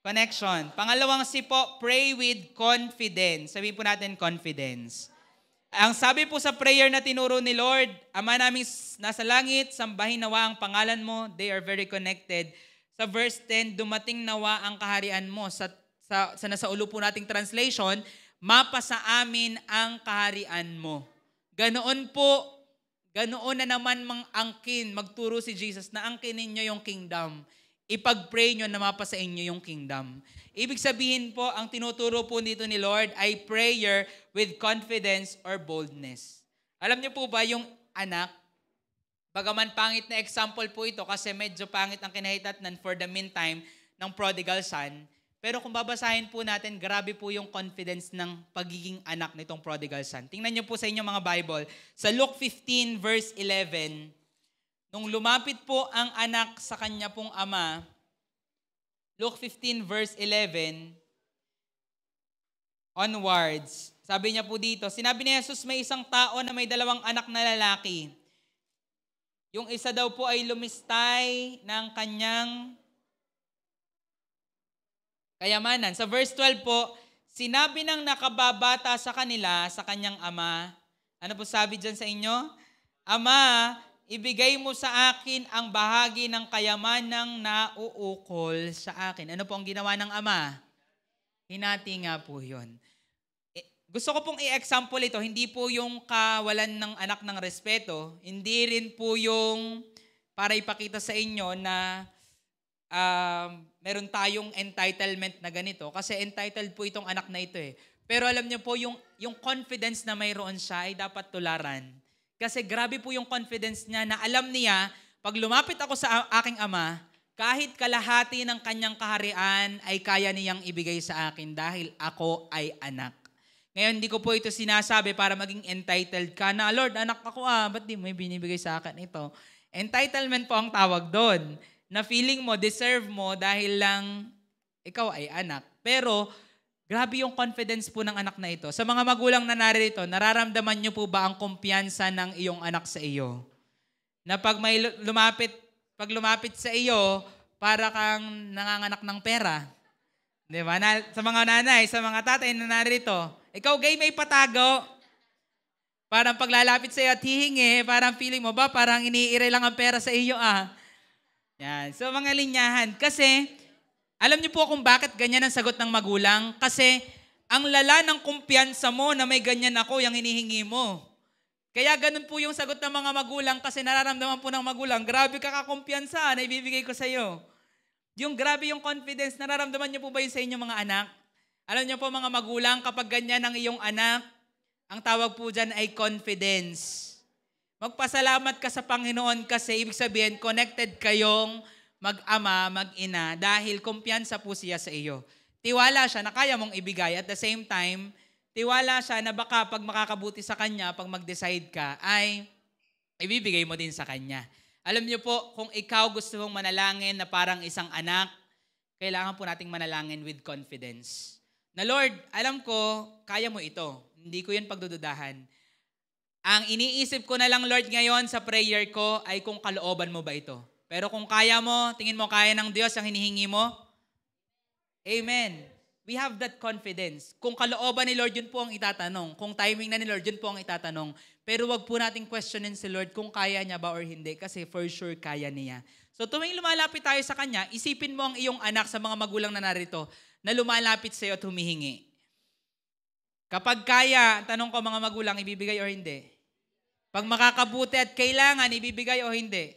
connection. Pangalawang C po, pray with confidence. Sabihin po natin, confidence. Ang sabi po sa prayer na tinuro ni Lord, Ama naming nasa langit, sambahin nawa ang pangalan mo. They are very connected. sa verse 10, dumating nawa ang kaharian mo. Sa nasa ulo po nating translation, mapasa amin ang kaharian mo. Ganoon na naman angkin, magturo si Jesus na angkin ninyo yung kingdom. Ipag-pray nyo na mapasa inyo yung kingdom. Ibig sabihin po, ang tinuturo po dito ni Lord ay prayer with confidence or boldness. Alam niyo po ba yung anak, bagaman pangit na example po ito kasi medyo pangit ang kinahitatnan for the meantime ng prodigal son, pero kung babasahin po natin, grabe po yung confidence ng pagiging anak nitong prodigal son. Tingnan niyo po sa inyong mga Bible. Sa Luke 15 verse 11, nung lumapit po ang anak sa kanya pong ama, Luke 15 verse 11 onwards, sabi niya po dito, sinabi ni Jesus, may isang tao na may 2 anak na lalaki. Yung isa daw po ay lumistay ng kanyang kayamanan. Sa verse 12 po, sinabi ng nakababata sa kanila, sa kanyang ama, ano po sabi dyan sa inyo? Ama, ibigay mo sa akin ang bahagi ng kayamanang nauukol sa akin. Ano po ang ginawa ng ama? Hinati nga po yun. Gusto ko pong i-example ito, hindi po yung kawalan ng anak ng respeto, hindi rin po yung para ipakita sa inyo na meron tayong entitlement na ganito. Kasi entitled po itong anak na ito eh. Pero alam niyo po, yung confidence na mayroon siya ay dapat tularan. Kasi grabe po yung confidence niya na alam niya, pag lumapit ako sa aking ama, kahit kalahati ng kanyang kaharian ay kaya niyang ibigay sa akin dahil ako ay anak. Ngayon, hindi ko po ito sinasabi para maging entitled ka na, Lord, anak ako ba't di mo binibigay sa akin ito? Entitlement po ang tawag doon. Na feeling mo, deserve mo dahil lang ikaw ay anak. Pero, grabe yung confidence po ng anak na ito. Sa mga magulang na narito, nararamdaman niyo po ba ang kumpiyansa ng iyong anak sa iyo? Na pag lumapit sa iyo, para kang nanganganak ng pera. Di ba? Sa mga nanay, sa mga tatay na narito, ikaw gay may patago. Parang paglalapit sa iyo at hihingi, parang feeling mo ba, parang iniire lang ang pera sa iyo Yan. So mga linyahan. Kasi, alam niyo po kung bakit ganyan ang sagot ng magulang? Kasi, ang lala ng kumpiyansa mo na may ganyan ako, yung hinihingi mo. Kaya ganun po yung sagot ng mga magulang kasi nararamdaman po ng magulang, grabe ka kakumpiyansa na ibibigay ko sa iyo. Yung grabe yung confidence, nararamdaman niyo po ba yun sa inyong mga anak? Alam niyo po mga magulang, kapag ganyan ang iyong anak, ang tawag po dyan ay confidence. Magpasalamat ka sa Panginoon kasi ibig sabihin, connected kayong mag-ama, mag-ina dahil kumpiyansa po siya sa iyo. Tiwala siya na kaya mong ibigay. At the same time, tiwala siya na baka pag makakabuti sa kanya, pag mag-decide ka, ay ibibigay mo din sa kanya. Alam niyo po, kung ikaw gusto mong manalangin na parang isang anak, kailangan po nating manalangin with confidence. Na Lord, alam ko, kaya mo ito. Hindi ko yun pagdududahan. Ang iniisip ko na lang, Lord, ngayon sa prayer ko ay kung kalooban mo ba ito. Pero kung kaya mo, tingin mo kaya ng Diyos ang hinihingi mo? Amen. We have that confidence. Kung kalooban ni Lord, yun po ang itatanong. Kung timing na ni Lord, yun po ang itatanong. Pero wag po nating questionin si Lord kung kaya niya ba or hindi kasi for sure kaya niya. So tuwing lumalapit tayo sa Kanya, isipin mo ang iyong anak sa mga magulang na narito na lumalapit sa iyo at humihingi. Kapag kaya, tanong ko mga magulang, ibibigay o hindi? Pag makakabuti at kailangan, ibibigay o hindi?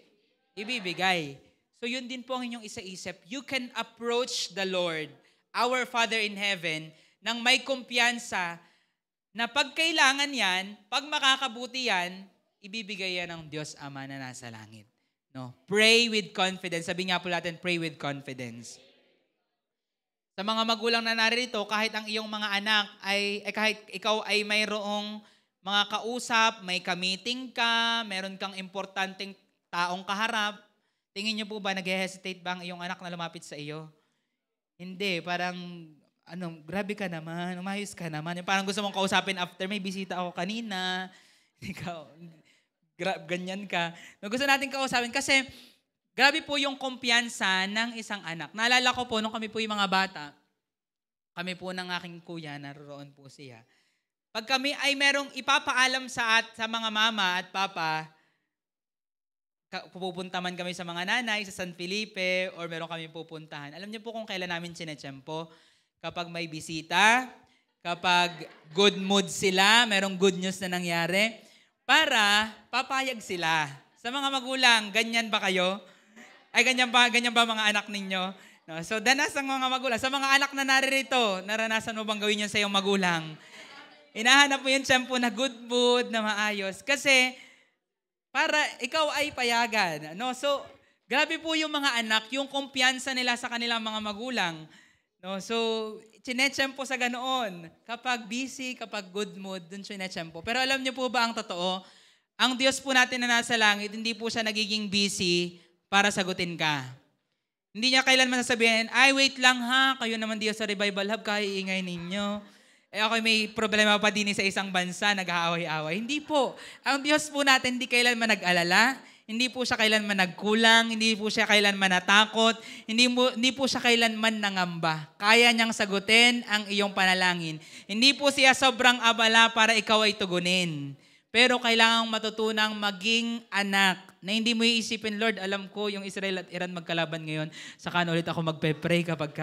Ibibigay. So yun din po ang inyong isa-isip. You can approach the Lord, our Father in Heaven, nang may kumpiyansa na pag kailangan yan, pag makakabuti yan, ibibigay yan ng Diyos Ama na nasa langit. No? Pray with confidence. Sabi nga po natin, pray with confidence. Sa mga magulang na narito, kahit ang iyong mga anak kahit ikaw ay mayroong mga kausap, may ka-meeting ka, meron kang importanteng taong kaharap, tingin niyo po ba nag-hesitate ba ang iyong anak na lumapit sa iyo? Hindi, parang grabe ka naman, umayos ka naman. Parang gusto mong kausapin after may bisita ako kanina. Ikaw, ganyan ka. Gusto natin kausapin kasi grabe po yung kumpiyansa ng isang anak. Naalala ko po, nung kami po yung mga bata, kami po ng aking kuya, naroon po siya. Pag kami ay merong ipapaalam sa mga mama at papa, pupunta man kami sa mga nanay, sa San Felipe, or meron kami pupuntahan. Alam niyo po kung kailan namin sinetsyempo? Kapag may bisita, kapag good mood sila, merong good news na nangyari, para papayag sila. Sa mga magulang, ganyan ba kayo? Ay, ganyan ba mga anak ninyo? No? So, danas ang mga magulang. Sa mga anak na naririto, naranasan mo bang gawin yun sa iyong magulang? Hinahanap mo yung tiyempo na good mood, na maayos. Kasi, para ikaw ay payagan. No? So, grabe po yung mga anak, yung kumpiyansa nila sa kanilang mga magulang. No? So, chinetsyempo sa ganoon. Kapag busy, kapag good mood, dun chinetsyempo. Pero alam niyo po ba ang totoo? Ang Diyos po natin na nasa langit, hindi po siya nagiging busy para sagutin ka. Hindi niya kailanman sasabihin, ay wait lang ha, kayo naman diyo sa Revival Hub, kaiingay ninyo. Ako may problema pa din sa isang bansa, nag-aaway-away. Hindi po. Ang Diyos po natin hindi kailanman nag-alala, hindi po siya kailanman nagkulang, hindi po siya kailanman natakot, hindi po siya kailanman nangamba. Kaya niyang sagutin ang iyong panalangin. Hindi po siya sobrang abala para ikaw ay tugunin. Pero kailangang matutunang maging anak na hindi mo iisipin, Lord, alam ko yung Israel at Iran magkalaban ngayon, saka ulit ako magpe-pray kapag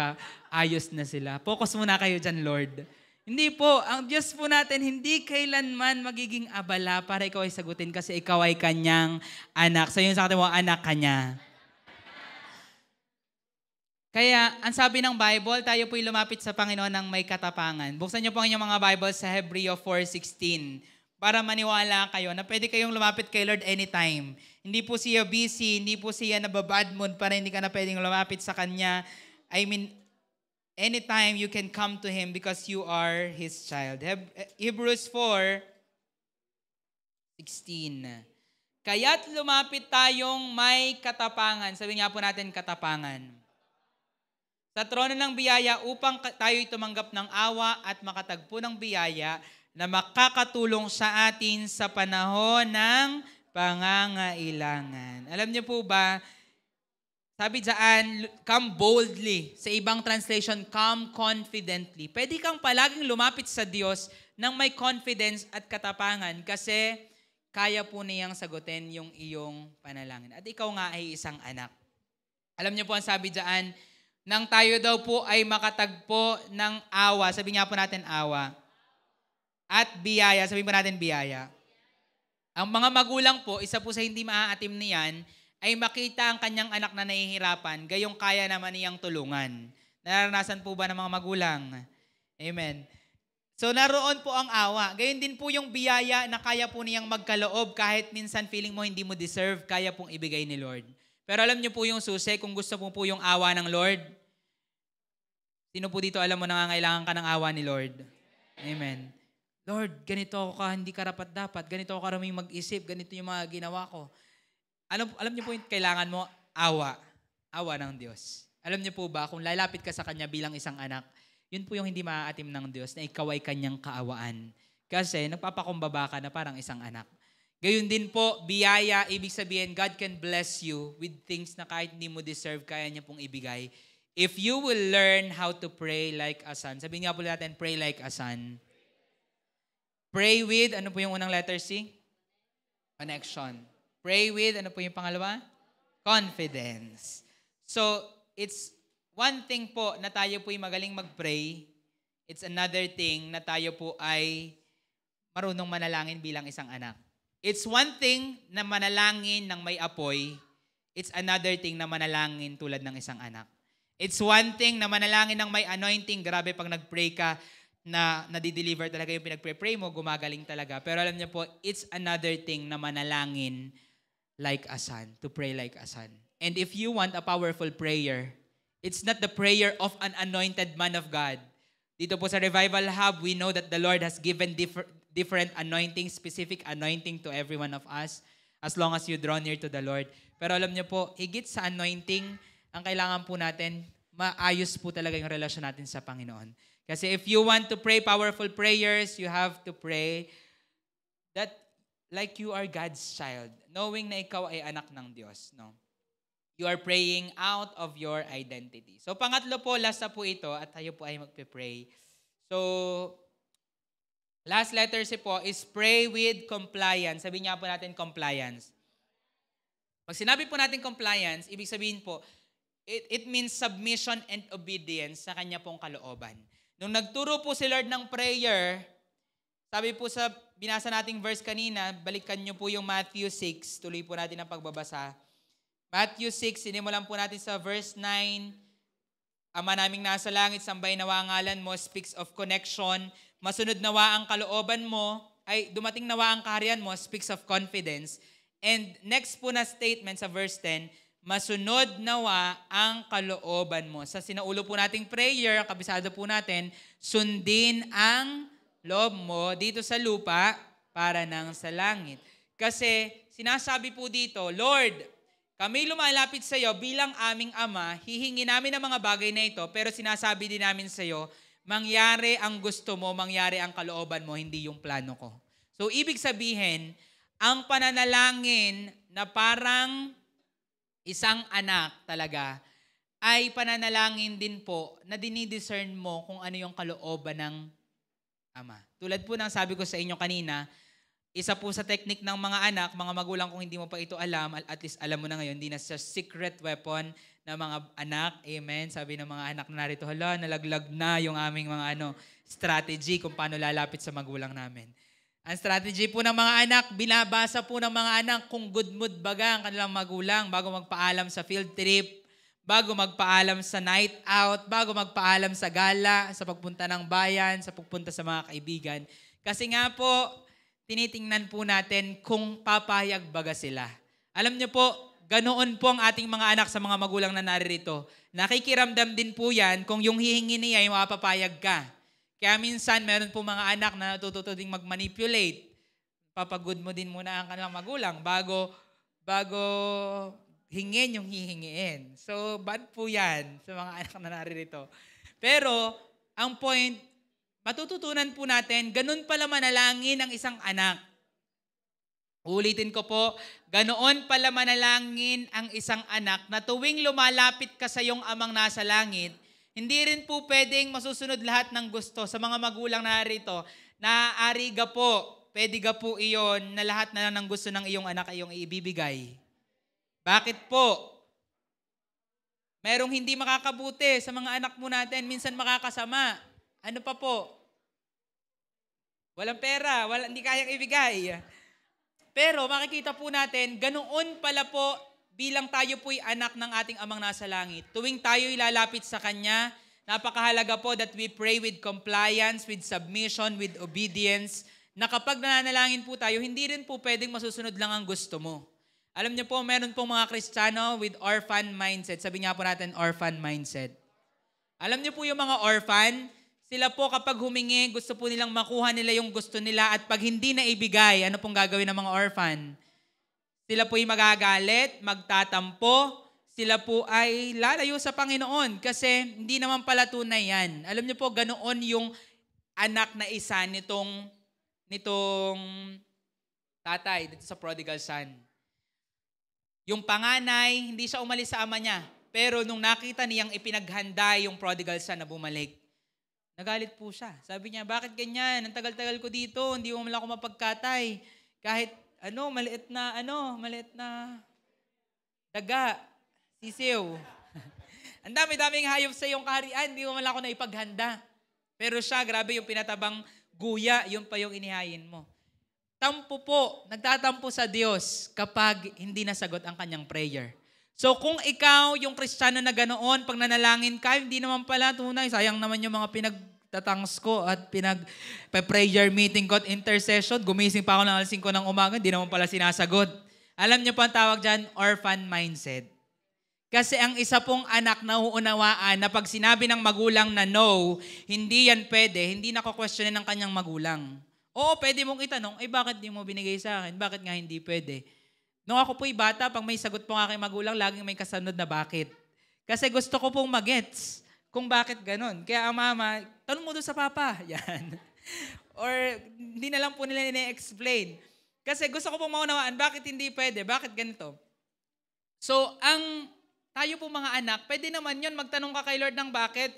ayos na sila. Focus muna kayo dyan, Lord. Hindi po. Ang Diyos po natin hindi kailanman magiging abala para ikaw ay sagutin kasi ikaw ay kanyang anak. So yun sa atin mo, anak kanya. Kaya, ang sabi ng Bible, tayo po'y lumapit sa Panginoon ng may katapangan. Buksan niyo po ang inyong mga Bible sa Hebreo 4:16 para maniwala kayo na pwede kayong lumapit kay Lord anytime. Hindi po siya busy, hindi po siya nababad mood para hindi ka na pwedeng lumapit sa Kanya. I mean, anytime you can come to Him because you are His child. Hebrews 4:16. Kaya't lumapit tayong may katapangan. Sabi nga po natin, katapangan. Sa trono ng biyaya upang tayo'y tumanggap ng awa at makatagpo ng biyaya na makakatulong sa atin sa panahon ng pangangailangan. Alam niyo po ba, sabi dyan, come boldly. Sa ibang translation, come confidently. Pwede kang palaging lumapit sa Diyos ng may confidence at katapangan kasi kaya po niyang sagutin yung iyong panalangin. At ikaw nga ay isang anak. Alam niyo po ang sabi dyan, nang tayo daw po ay makatagpo ng awa. Sabi nga po natin awa. At biyaya. Sabi po natin biyaya. Ang mga magulang po, isa po sa hindi maaatim niyan, ay makita ang kanyang anak na nahihirapan, gayong kaya naman niyang tulungan. Naranasan po ba ng mga magulang? Amen. So naroon po ang awa. Gayon din po yung biyaya na kaya po niyang magkaloob kahit minsan feeling mo hindi mo deserve, kaya pong ibigay ni Lord. Pero alam niyo po yung susi, kung gusto mo po yung awa ng Lord, sino po dito alam mo nangangailangan ka ng awa ni Lord? Amen. Lord, ganito ako ka, hindi karapat-dapat. Ganito ako karaming mag-isip. Ganito yung mga ginawa ko. Alam niyo po yung kailangan mo? Awa. Awa ng Diyos. Alam niyo po ba, kung lalapit ka sa Kanya bilang isang anak, yun po yung hindi maaatim ng Diyos na ikaw ay Kanyang kaawaan. Kasi nagpapakumbaba ka na parang isang anak. Gayun din po, biyaya, ibig sabihin, God can bless you with things na kahit hindi mo deserve, kaya niya pong ibigay. If you will learn how to pray like a son. Sabihin nga po natin, pray like a son. Pray with, ano po yung unang letter C? Connection. Pray with, ano po yung pangalawa? Confidence. So, it's one thing po na tayo po ay magaling mag-pray. It's another thing na tayo po ay marunong manalangin bilang isang anak. It's one thing na manalangin ng may apoy. It's another thing na manalangin tulad ng isang anak. It's one thing na manalangin ng may anointing. Grabe pag nag-pray ka, na nadi-deliver talaga yung pinag-pray mo, gumagaling talaga. Pero alam niyo po, it's another thing na manalangin like a son, to pray like a son. And if you want a powerful prayer, it's not the prayer of an anointed man of God. Dito po sa Revival Hub, we know that the Lord has given different anointing, specific anointing to every one of us as long as you draw near to the Lord. Pero alam niyo po, higit sa anointing, ang kailangan po natin, maayos po talaga yung relasyon natin sa Panginoon. Kasi if you want to pray powerful prayers, you have to pray that like you are God's child, knowing na ikaw ay anak ng Diyos. No? You are praying out of your identity. So pangatlo po, last na po ito, at tayo po ay magpe-pray. So, last letter C po is pray with compliance. Sabi niya po natin compliance. Pag sinabi po natin compliance, ibig sabihin po, it means submission and obedience sa kanya pong kalooban. Nung nagturo po si Lord ng prayer, sabi po sa binasa nating verse kanina, balikan niyo po yung Matthew 6, tuloy po natin ang pagbabasa. Matthew 6, sinimulan po natin sa verse 9, Ama naming nasa langit, sambay nawa ang ngalan mo, speaks of connection, masunod nawa ang kalooban mo, ay dumating nawa ang kaharian mo, speaks of confidence. And next po na statement sa verse 10, masunod nawa ang kalooban mo. Sa sinaulo po nating prayer, ang kabisado po natin, sundin ang loob mo dito sa lupa para nang sa langit. Kasi sinasabi po dito, Lord, kami lumalapit sa iyo bilang aming Ama, hihingi namin ang mga bagay na ito, pero sinasabi din namin sa iyo, mangyari ang gusto mo, mangyari ang kalooban mo, hindi yung plano ko. So ibig sabihin, ang pananalangin na parang isang anak talaga, ay pananalangin din po na dinidiscern mo kung ano yung kalooban ng Ama. Tulad po ng sabi ko sa inyo kanina, isa po sa technique ng mga anak, mga magulang kung hindi mo pa ito alam, at least alam mo na ngayon, hindi na sa secret weapon ng mga anak. Amen. Sabi ng mga anak na narito, hala, nalaglag na yung aming mga strategy kung paano lalapit sa magulang namin. Ang strategy po ng mga anak, binabasa po ng mga anak kung good mood baga ang kanilang magulang bago magpaalam sa field trip, bago magpaalam sa night out, bago magpaalam sa gala, sa pagpunta ng bayan, sa pagpunta sa mga kaibigan. Kasi nga po, tinitingnan po natin kung papayag baga sila. Alam niyo po, ganoon po ang ating mga anak sa mga magulang na naririto. Nakikiramdam din po yan kung yung hihingi niya ay mapapayag ka. Kaya minsan, meron po mga anak na natututo ding mag-manipulate. Papagod mo din muna ang kanilang magulang bago hingin yung hihingiin. So, bad po yan sa mga anak na naririto. Pero, ang point, matututunan po natin, ganun pala manalangin ang isang anak. Ulitin ko po, ganoon pala manalangin ang isang anak na tuwing lumalapit ka sa iyong amang nasa langit, hindi rin po pwedeng masusunod lahat ng gusto sa mga magulang na narito. Naaari ga po, pwede ga po iyon na lahat na ng gusto ng iyong anak ay iyong ibibigay. Bakit po? Merong hindi makakabuti sa mga anak mo natin, minsan makakasama. Ano pa po? Walang pera, hindi kayang ibigay. Pero makikita po natin, ganoon pala po bilang tayo po'y anak ng ating amang nasa langit. Tuwing tayo'y lalapit sa Kanya, napakahalaga po that we pray with compliance, with submission, with obedience, na kapag nananalangin po tayo, hindi rin po pwedeng masusunod lang ang gusto mo. Alam niyo po, meron pong mga Kristiyano with orphan mindset. Sabi nga po natin, orphan mindset. Alam niyo po yung mga orphan, sila po kapag humingi, gusto po nilang makuha nila yung gusto nila at pag hindi na ibigay, ano pong gagawin ng mga orphan? Sila po'y magagalit, magtatampo, sila po ay lalayo sa Panginoon kasi hindi naman pala tunay yan. Alam niyo po, ganoon yung anak na isa nitong tatay dito sa prodigal son. Yung panganay, hindi siya umalis sa ama niya. Pero nung nakita niyang ipinaghanda yung prodigal son na bumalik, nagalit po siya. Sabi niya, bakit ganyan? Ang tagal-tagal ko dito, hindi mo man ako mapagkatay. Kahit maliit na daga, sisiw. Ang dami-daming hayop sa iyong kaharian, hindi mo man ako naipaghanda. Pero siya, grabe yung pinatabang guya, yun pa yung inihayin mo. Tampo po, nagtatampo sa Diyos kapag hindi nasagot ang kanyang prayer. So kung ikaw, yung Kristiyano na ganoon, pag nanalangin ka, hindi naman pala tunay. Sayang naman yung mga pinagtatangs ko at prayer meeting ko at intercession. Gumising pa ako ng 5 ng umaga, hindi naman pala sinasagot. Alam niyo pa ang tawag dyan? Orphan mindset. Kasi ang isa pong anak na uunawaan na pag sinabi ng magulang na no, hindi yan pwede, hindi nako-questionin ng kanyang magulang. Oo, pwede mong itanong, bakit di mo binigay sa akin? Bakit nga hindi pwede? Nung ako po'y bata, pag may sagot po ng aking magulang, laging may kasunod na bakit. Kasi gusto ko pong magets kung bakit ganun. Kaya ang mama, tanong mo doon sa papa. Yan. Or hindi na lang po nila nina-explain. Kasi gusto ko pong maunawaan, bakit hindi pwede? Bakit ganito? So, tayo po mga anak, pwede naman yun, magtanong ka kay Lord ng bakit.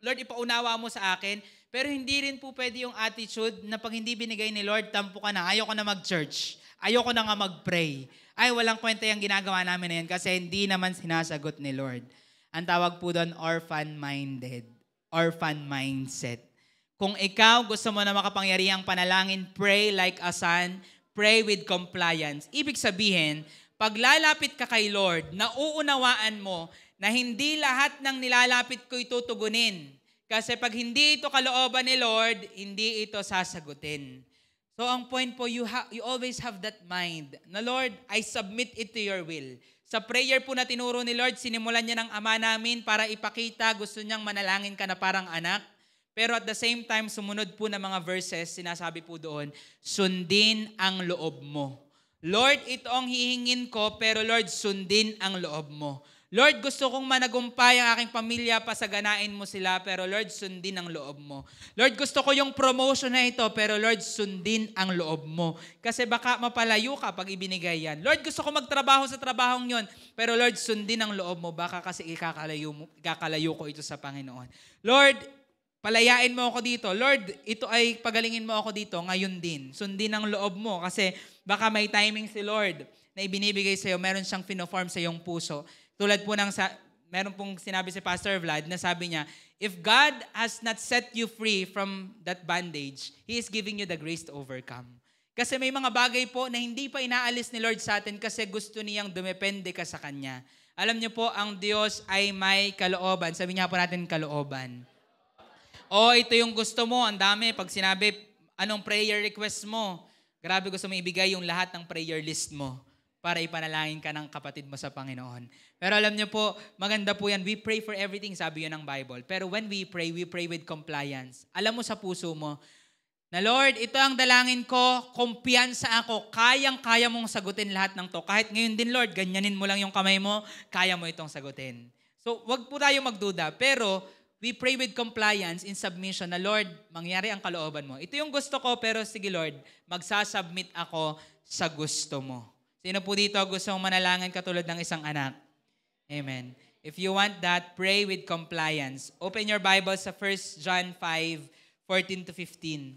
Lord, ipaunawa mo sa akin. Pero hindi rin po pwede yung attitude na pag hindi binigay ni Lord, tampo ka na, ayaw ka na mag-church. ayoko na nga mag-pray. Ay, walang kwenta yung ginagawa namin na yan kasi hindi naman sinasagot ni Lord. Ang tawag po doon, orphan-minded. Orphan mindset. Kung ikaw gusto mo na makapangyarihang panalangin, pray like a son, pray with compliance. Ibig sabihin, pag lalapit ka kay Lord, nauunawaan mo na hindi lahat ng nilalapit ko'y tutugunin. Kasi pag hindi ito kalooban ni Lord, hindi ito sasagutin. So ang point po, you always have that mind na Lord, I submit it to your will. Sa prayer po na tinuro ni Lord, sinimulan niya ng Ama namin para ipakita, gusto niyang manalangin ka na parang anak. Pero at the same time, sumunod po na mga verses, sinasabi po doon, sundin ang loob mo. Lord, ito ang hihingin ko, pero Lord, sundin ang loob mo. Lord, gusto kong managumpay ang aking pamilya, pasaganain mo sila, pero Lord, sundin ang loob mo. Lord, gusto ko yung promotion na ito, pero Lord, sundin ang loob mo. Kasi baka mapalayo ka pag ibinigay yan. Lord, gusto ko magtrabaho sa trabahong yon, pero Lord, sundin ang loob mo, baka kasi ikakalayo ko ito sa Panginoon. Lord, palayain mo ako dito. Lord, ito ay pagalingin mo ako dito ngayon din. Sundin ang loob mo kasi baka may timing si Lord na ibinibigay sa'yo, meron siyang pinoform sa iyong puso. Tulad po meron pong sinabi si Pastor Vlad na sabi niya, if God has not set you free from that bandage, He is giving you the grace to overcome. Kasi may mga bagay po na hindi pa inaalis ni Lord sa atin kasi gusto niyang dumepende ka sa Kanya. Alam niyo po, ang Diyos ay may kalooban. Sabi niya po natin kalooban. Ito yung gusto mo, ang dami. Pag sinabi, anong prayer request mo? Grabe, gusto mo ibigay yung lahat ng prayer list mo para ipanalangin ka ng kapatid mo sa Panginoon. Pero alam niyo po, maganda po yan. We pray for everything, sabi yun ng Bible. Pero when we pray with compliance. Alam mo sa puso mo, na Lord, ito ang dalangin ko, kumpiyansa ako, kayang-kaya mong sagutin lahat ng to. Kahit ngayon din, Lord, ganyanin mo lang yung kamay mo, kaya mo itong sagutin. So, wag po tayo magduda. Pero, we pray with compliance in submission na, Lord, mangyari ang kalooban mo. Ito yung gusto ko, pero sige, Lord, magsasubmit ako sa gusto mo. Sino po dito gusto mong manalangin katulad ng isang anak? Amen. If you want that, pray with compliance. Open your Bible sa 1 John 5:14 to 15.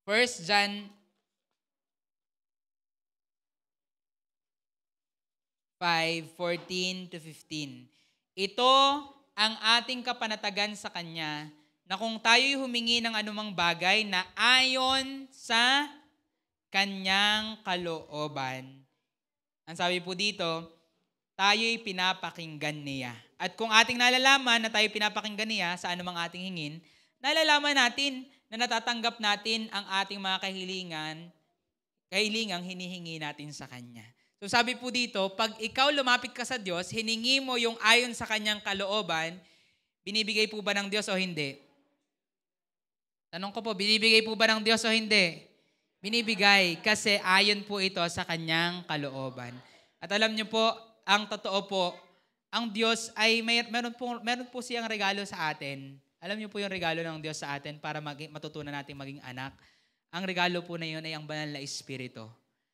1 John 5:14 to 15. Ito ang ating kapanatagan sa Kanya na kung tayo'y humingi ng anumang bagay na ayon sa Kanyang kalooban. Ang sabi po dito, tayo'y pinapakinggan niya. At kung ating nalalaman na tayo'y pinapakinggan niya sa anumang ating hingin, nalalaman natin na natatanggap natin ang ating mga kahilingang hinihingi natin sa Kanya. So sabi po dito, pag ikaw lumapit ka sa Diyos, hiningi mo yung ayon sa Kanyang kalooban, binibigay po ba ng Diyos o hindi? Tanong ko po, binibigay po ba ng Diyos o hindi? Binibigay kasi ayon po ito sa Kanyang kalooban. At alam niyo po, ang totoo po, ang Diyos ay meron po siyang regalo sa atin. Alam niyo po yung regalo ng Diyos sa atin para matutunan natin maging anak. Ang regalo po na yun ay ang banal na Espiritu.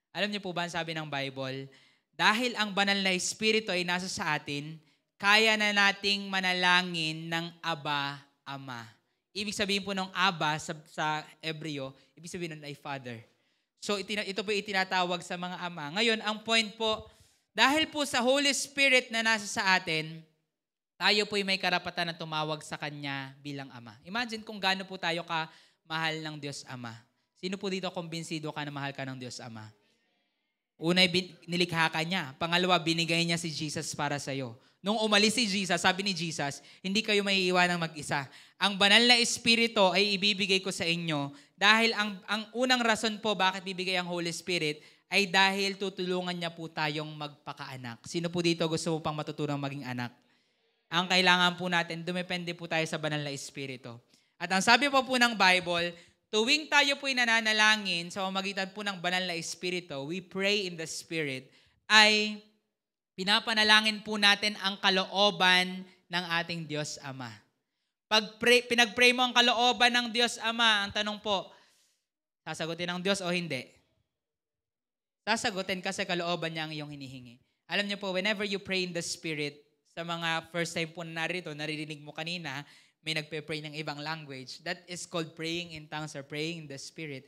Alam niyo po ba ang sabi ng Bible? Dahil ang banal na Espiritu ay nasa sa atin, kaya na nating manalangin ng Aba, Ama. Ibig sabihin po ng Aba sa Hebreo, ibig sabihin nun ay Father. So ito po itinatawag sa mga ama. Ngayon, ang point po, dahil po sa Holy Spirit na nasa sa atin, tayo po'y may karapatan na tumawag sa Kanya bilang Ama. Imagine kung gaano po tayo kamahal ng Diyos Ama. Sino po dito kumbinsido ka na mahal ka ng Diyos Ama? Una, nilikha ka niya. Pangalawa, binigay niya si Jesus para sa'yo. Nung umalis si Jesus, sabi ni Jesus, hindi kayo maiiwanang mag-isa. Ang banal na Espiritu ay ibibigay ko sa inyo dahil ang unang rason po bakit bibigay ang Holy Spirit ay dahil tutulungan niya po tayong magpakaanak. Sino po dito gusto mo pang matutunang maging anak? Ang kailangan po natin, dumepende po tayo sa banal na Espiritu. At ang sabi po ng Bible, tuwing tayo po'y nananalangin sa pamamagitan po ng banal na Espiritu, we pray in the Spirit, ay pinapanalangin po natin ang kalooban ng ating Diyos Ama. Pag pinag-pray mo ang kalooban ng Diyos Ama, ang tanong po, sasagutin ng Diyos o hindi? Sasagutin kasi kalooban niya ang iyong hinihingi. Alam niyo po, whenever you pray in the Spirit, sa mga first time po na narito, naririnig mo kanina, may nagpe-pray ng ibang language. That is called praying in tongues or praying in the Spirit.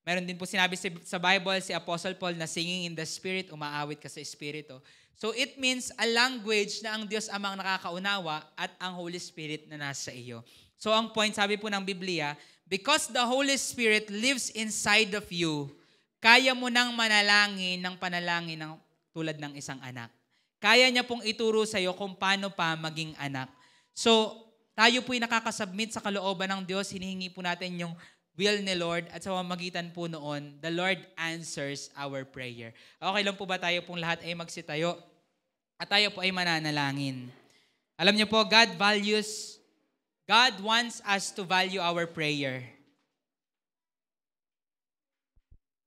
Meron din po sinabi sa Bible si Apostle Paul na singing in the Spirit, umaawit ka sa Espiritu. So it means a language na ang Diyos Amang nakakaunawa at ang Holy Spirit na nasa iyo. So ang point, sabi po ng Biblia, because the Holy Spirit lives inside of you, kaya mo nang manalangin ng panalangin ng tulad ng isang anak. Kaya niya pong ituro sa iyo kung paano pa maging anak. So tayo po'y nakakasubmit sa kalooban ng Diyos, hinihingi po natin yung will ni Lord at sa pamamagitan po noon, the Lord answers our prayer. Okay lang po ba tayo pong lahat ay magsitayo at tayo po ay mananalangin? Alam niyo po, God wants us to value our prayer.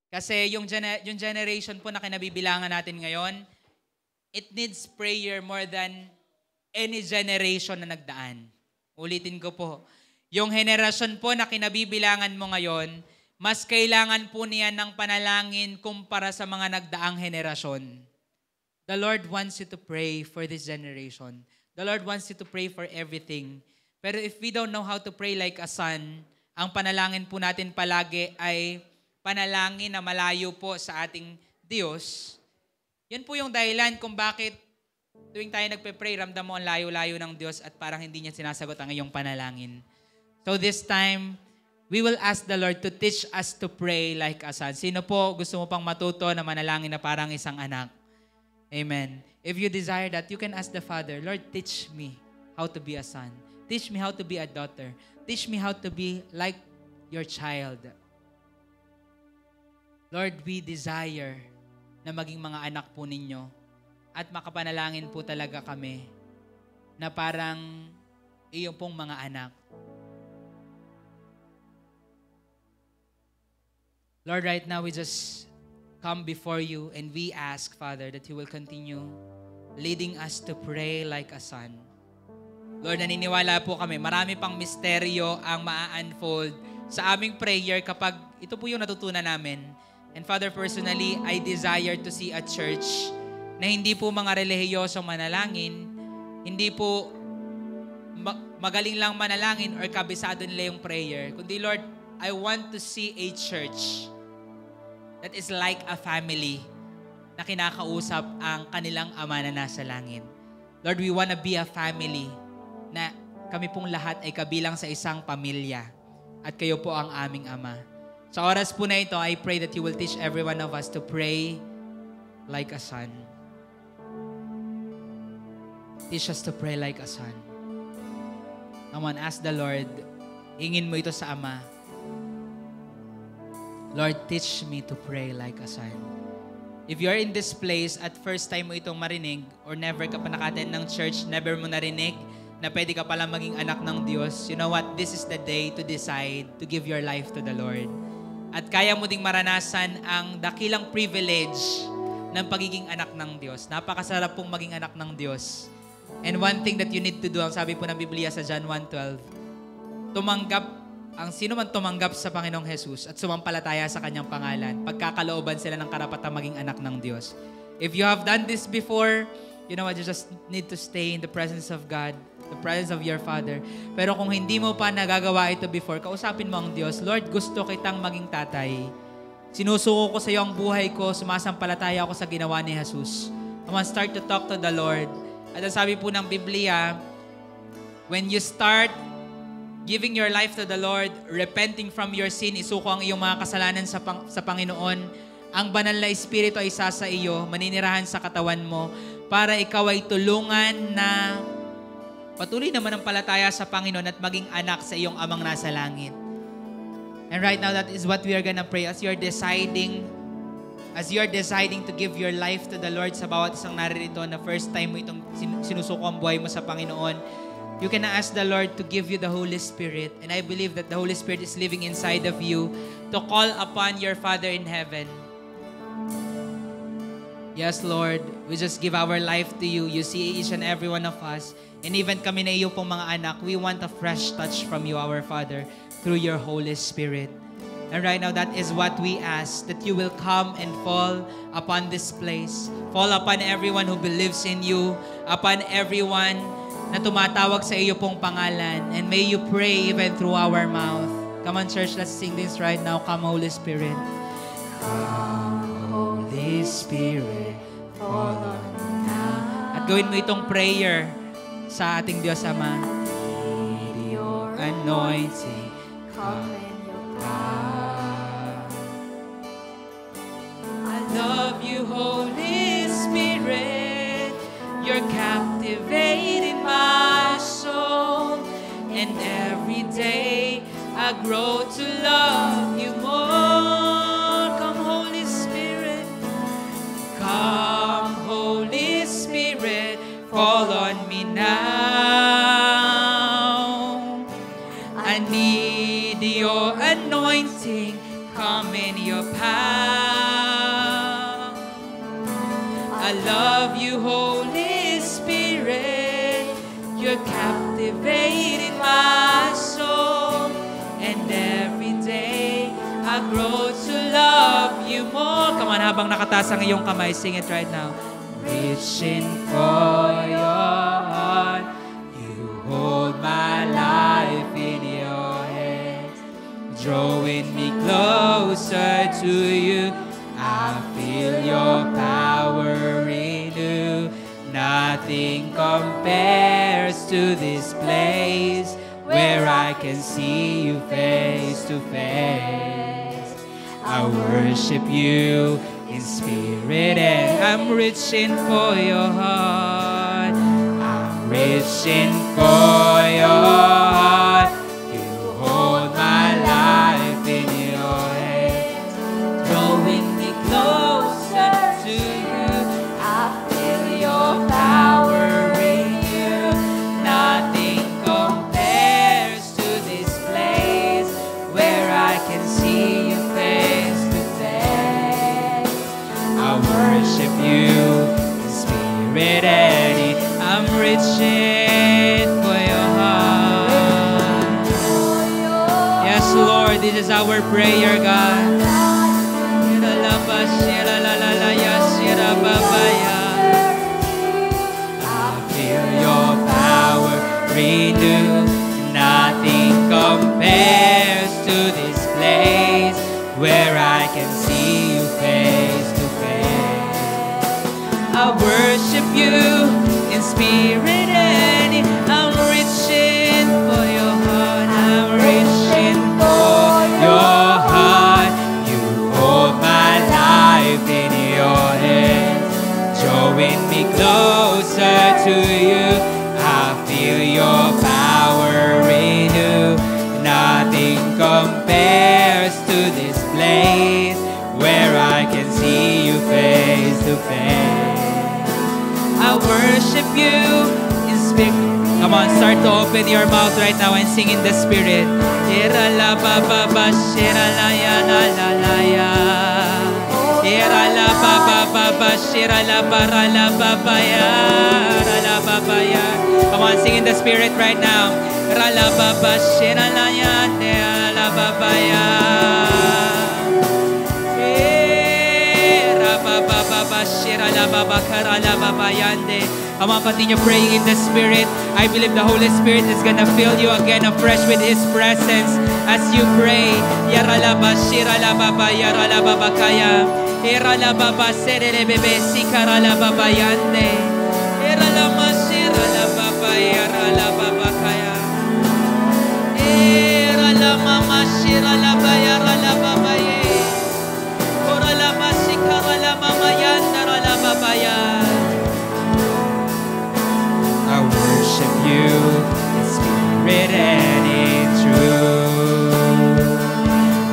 Kasi yung generation po na kinabibilangan natin ngayon, it needs prayer more than any generation na nagdaan. Ulitin ko po. Yung henerasyon po na kinabibilangan mo ngayon, mas kailangan po niya ng panalangin kumpara sa mga nagdaang henerasyon. The Lord wants you to pray for this generation. The Lord wants you to pray for everything. Pero if we don't know how to pray like a son, ang panalangin po natin palagi ay panalangin na malayo po sa ating Diyos. Yan po yung dahilan kung bakit tuwing tayo nagpe-pray, ramdam mo ang layo-layo ng Diyos at parang hindi niya sinasagot ang iyong panalangin. So this time, we will ask the Lord to teach us to pray like a son. Sino po gusto mo pang matuto na manalangin na parang isang anak? Amen. If you desire that, you can ask the Father, Lord, teach me how to be a son. Teach me how to be a daughter. Teach me how to be like your child. Lord, we desire na maging mga anak po ninyo at makapanalangin po talaga kami na parang iyong pong mga anak. Lord, right now we just come before you and we ask, Father, that you will continue leading us to pray like a son. Lord, naniniwala po kami, marami pang misteryo ang maa-unfold sa aming prayer kapag ito po yung natutunan namin. And Father, personally, I desire to see a church na hindi po mga relihiyosong manalangin, hindi po magaling lang manalangin or kabisado nila yung prayer. Kundi Lord, I want to see a church that is like a family na kinakausap ang kanilang Ama na nasa langit. Lord, we want to be a family na kami pong lahat ay kabilang sa isang pamilya at kayo po ang aming Ama. Sa oras po na ito, I pray that you will teach every one of us to pray like a son. Teach us to pray like a son. Come on, ask the Lord. Hingin mo ito sa Ama. Lord, teach me to pray like a son. If you're in this place at first time mo itong marinig or never ka pa naka-attend ng church, never mo narinig na pwede ka pala maging anak ng Diyos, you know what? This is the day to decide to give your life to the Lord. At kaya mo ding maranasan ang dakilang privilege ng pagiging anak ng Diyos. Napakasarap pong maging anak ng Diyos. And one thing that you need to do, ang sabi po ng Biblia sa John 1:12, ang sino man tumanggap sa Panginoong Jesus at sumampalataya sa Kanyang pangalan, pagkakalooban sila ng karapatang maging anak ng Diyos. If you have done this before, you know what, you just need to stay in the presence of God, the presence of your Father. Pero kung hindi mo pa nagagawa ito before, kausapin mo ang Diyos, Lord, gusto kitang maging tatay. Sinusuko ko sa iyo ang buhay ko, sumasampalataya ako sa ginawa ni Jesus. Come on, start to talk to the Lord. At ang sabi po ng Biblia, when you start giving your life to the Lord, repenting from your sin, isuko ang iyong mga kasalanan sa Panginoon, ang banal na Espiritu ay isa sa iyo, maninirahan sa katawan mo, para ikaw ay tulungan na patuloy naman ang palataya sa Panginoon at maging anak sa iyong Amang nasa langit. And right now, that is what we are gonna pray as you're deciding to give your life to the Lord sa bawat isang naririto na first time mo itong sinusuko ang buhay mo sa Panginoon. You can ask the Lord to give you the Holy Spirit. And I believe that the Holy Spirit is living inside of you to call upon your Father in heaven. Yes, Lord, we just give our life to you. You see each and every one of us. And even kami na iyo pong mga anak, we want a fresh touch from you, our Father, through your Holy Spirit. And right now, that is what we ask, that you will come and fall upon this place. Fall upon everyone who believes in you, upon everyone na tumatawag sa iyo pong pangalan. And may you pray even through our mouth. Come on, church, let's sing this right now. Come, Holy Spirit. Come, Holy Spirit, fall on me now. At gawin mo itong prayer sa ating Diyos Ama. Need your Anointing. come in your power. I love you, Holy Spirit. You're captivating my soul. And every day I grow to love you more. Come, Holy Spirit. Come, Holy Spirit. Fall on me now. I need your anointing. Come in your power. I love you, Holy Spirit. You're captivating my soul. And every day I grow to love you more. Come on, habang nakataas ang iyong kamay, sing it right now. Reaching for your heart. You hold my life in your hands. Drawing me closer to you. I feel your power renew. Nothing compares to this place where I can see you face to face. I worship you in spirit and I'm reaching for your heart. I'm reaching for your heart. You hold my life in your hands, drawing me closer to you. I feel your power in you. Nothing compares to this place where I can see you face to face. I worship you in spirit and in I'm reaching for your heart. Yes, Lord, this is our prayer, God. I feel your power renew. Nothing compares to this place where I can see you face to face. I worship you in spirit and in I'm reaching for your heart. I'm reaching for your heart. You hold my life in your hands, drawing me closer to you. I feel your power renew. Nothing compares to this place where I can see you face to face. I worship you in spirit. Come on, start to open your mouth right now and sing in the spirit. Come on, sing in the spirit right now. Come on, continue praying in the Spirit. I believe the Holy Spirit is gonna fill you again afresh with His presence as you pray. I worship you in spirit and in truth.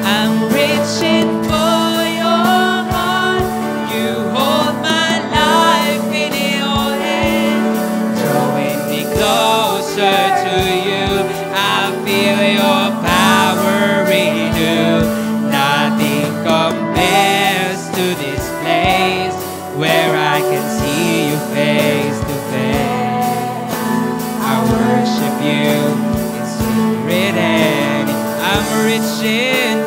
I'm reaching for your heart. You hold my life in your hand, drawing me closer to you. I feel your power renew. Nothing compares to this place where I can see you face to face. I worship you in spirit and I'm reaching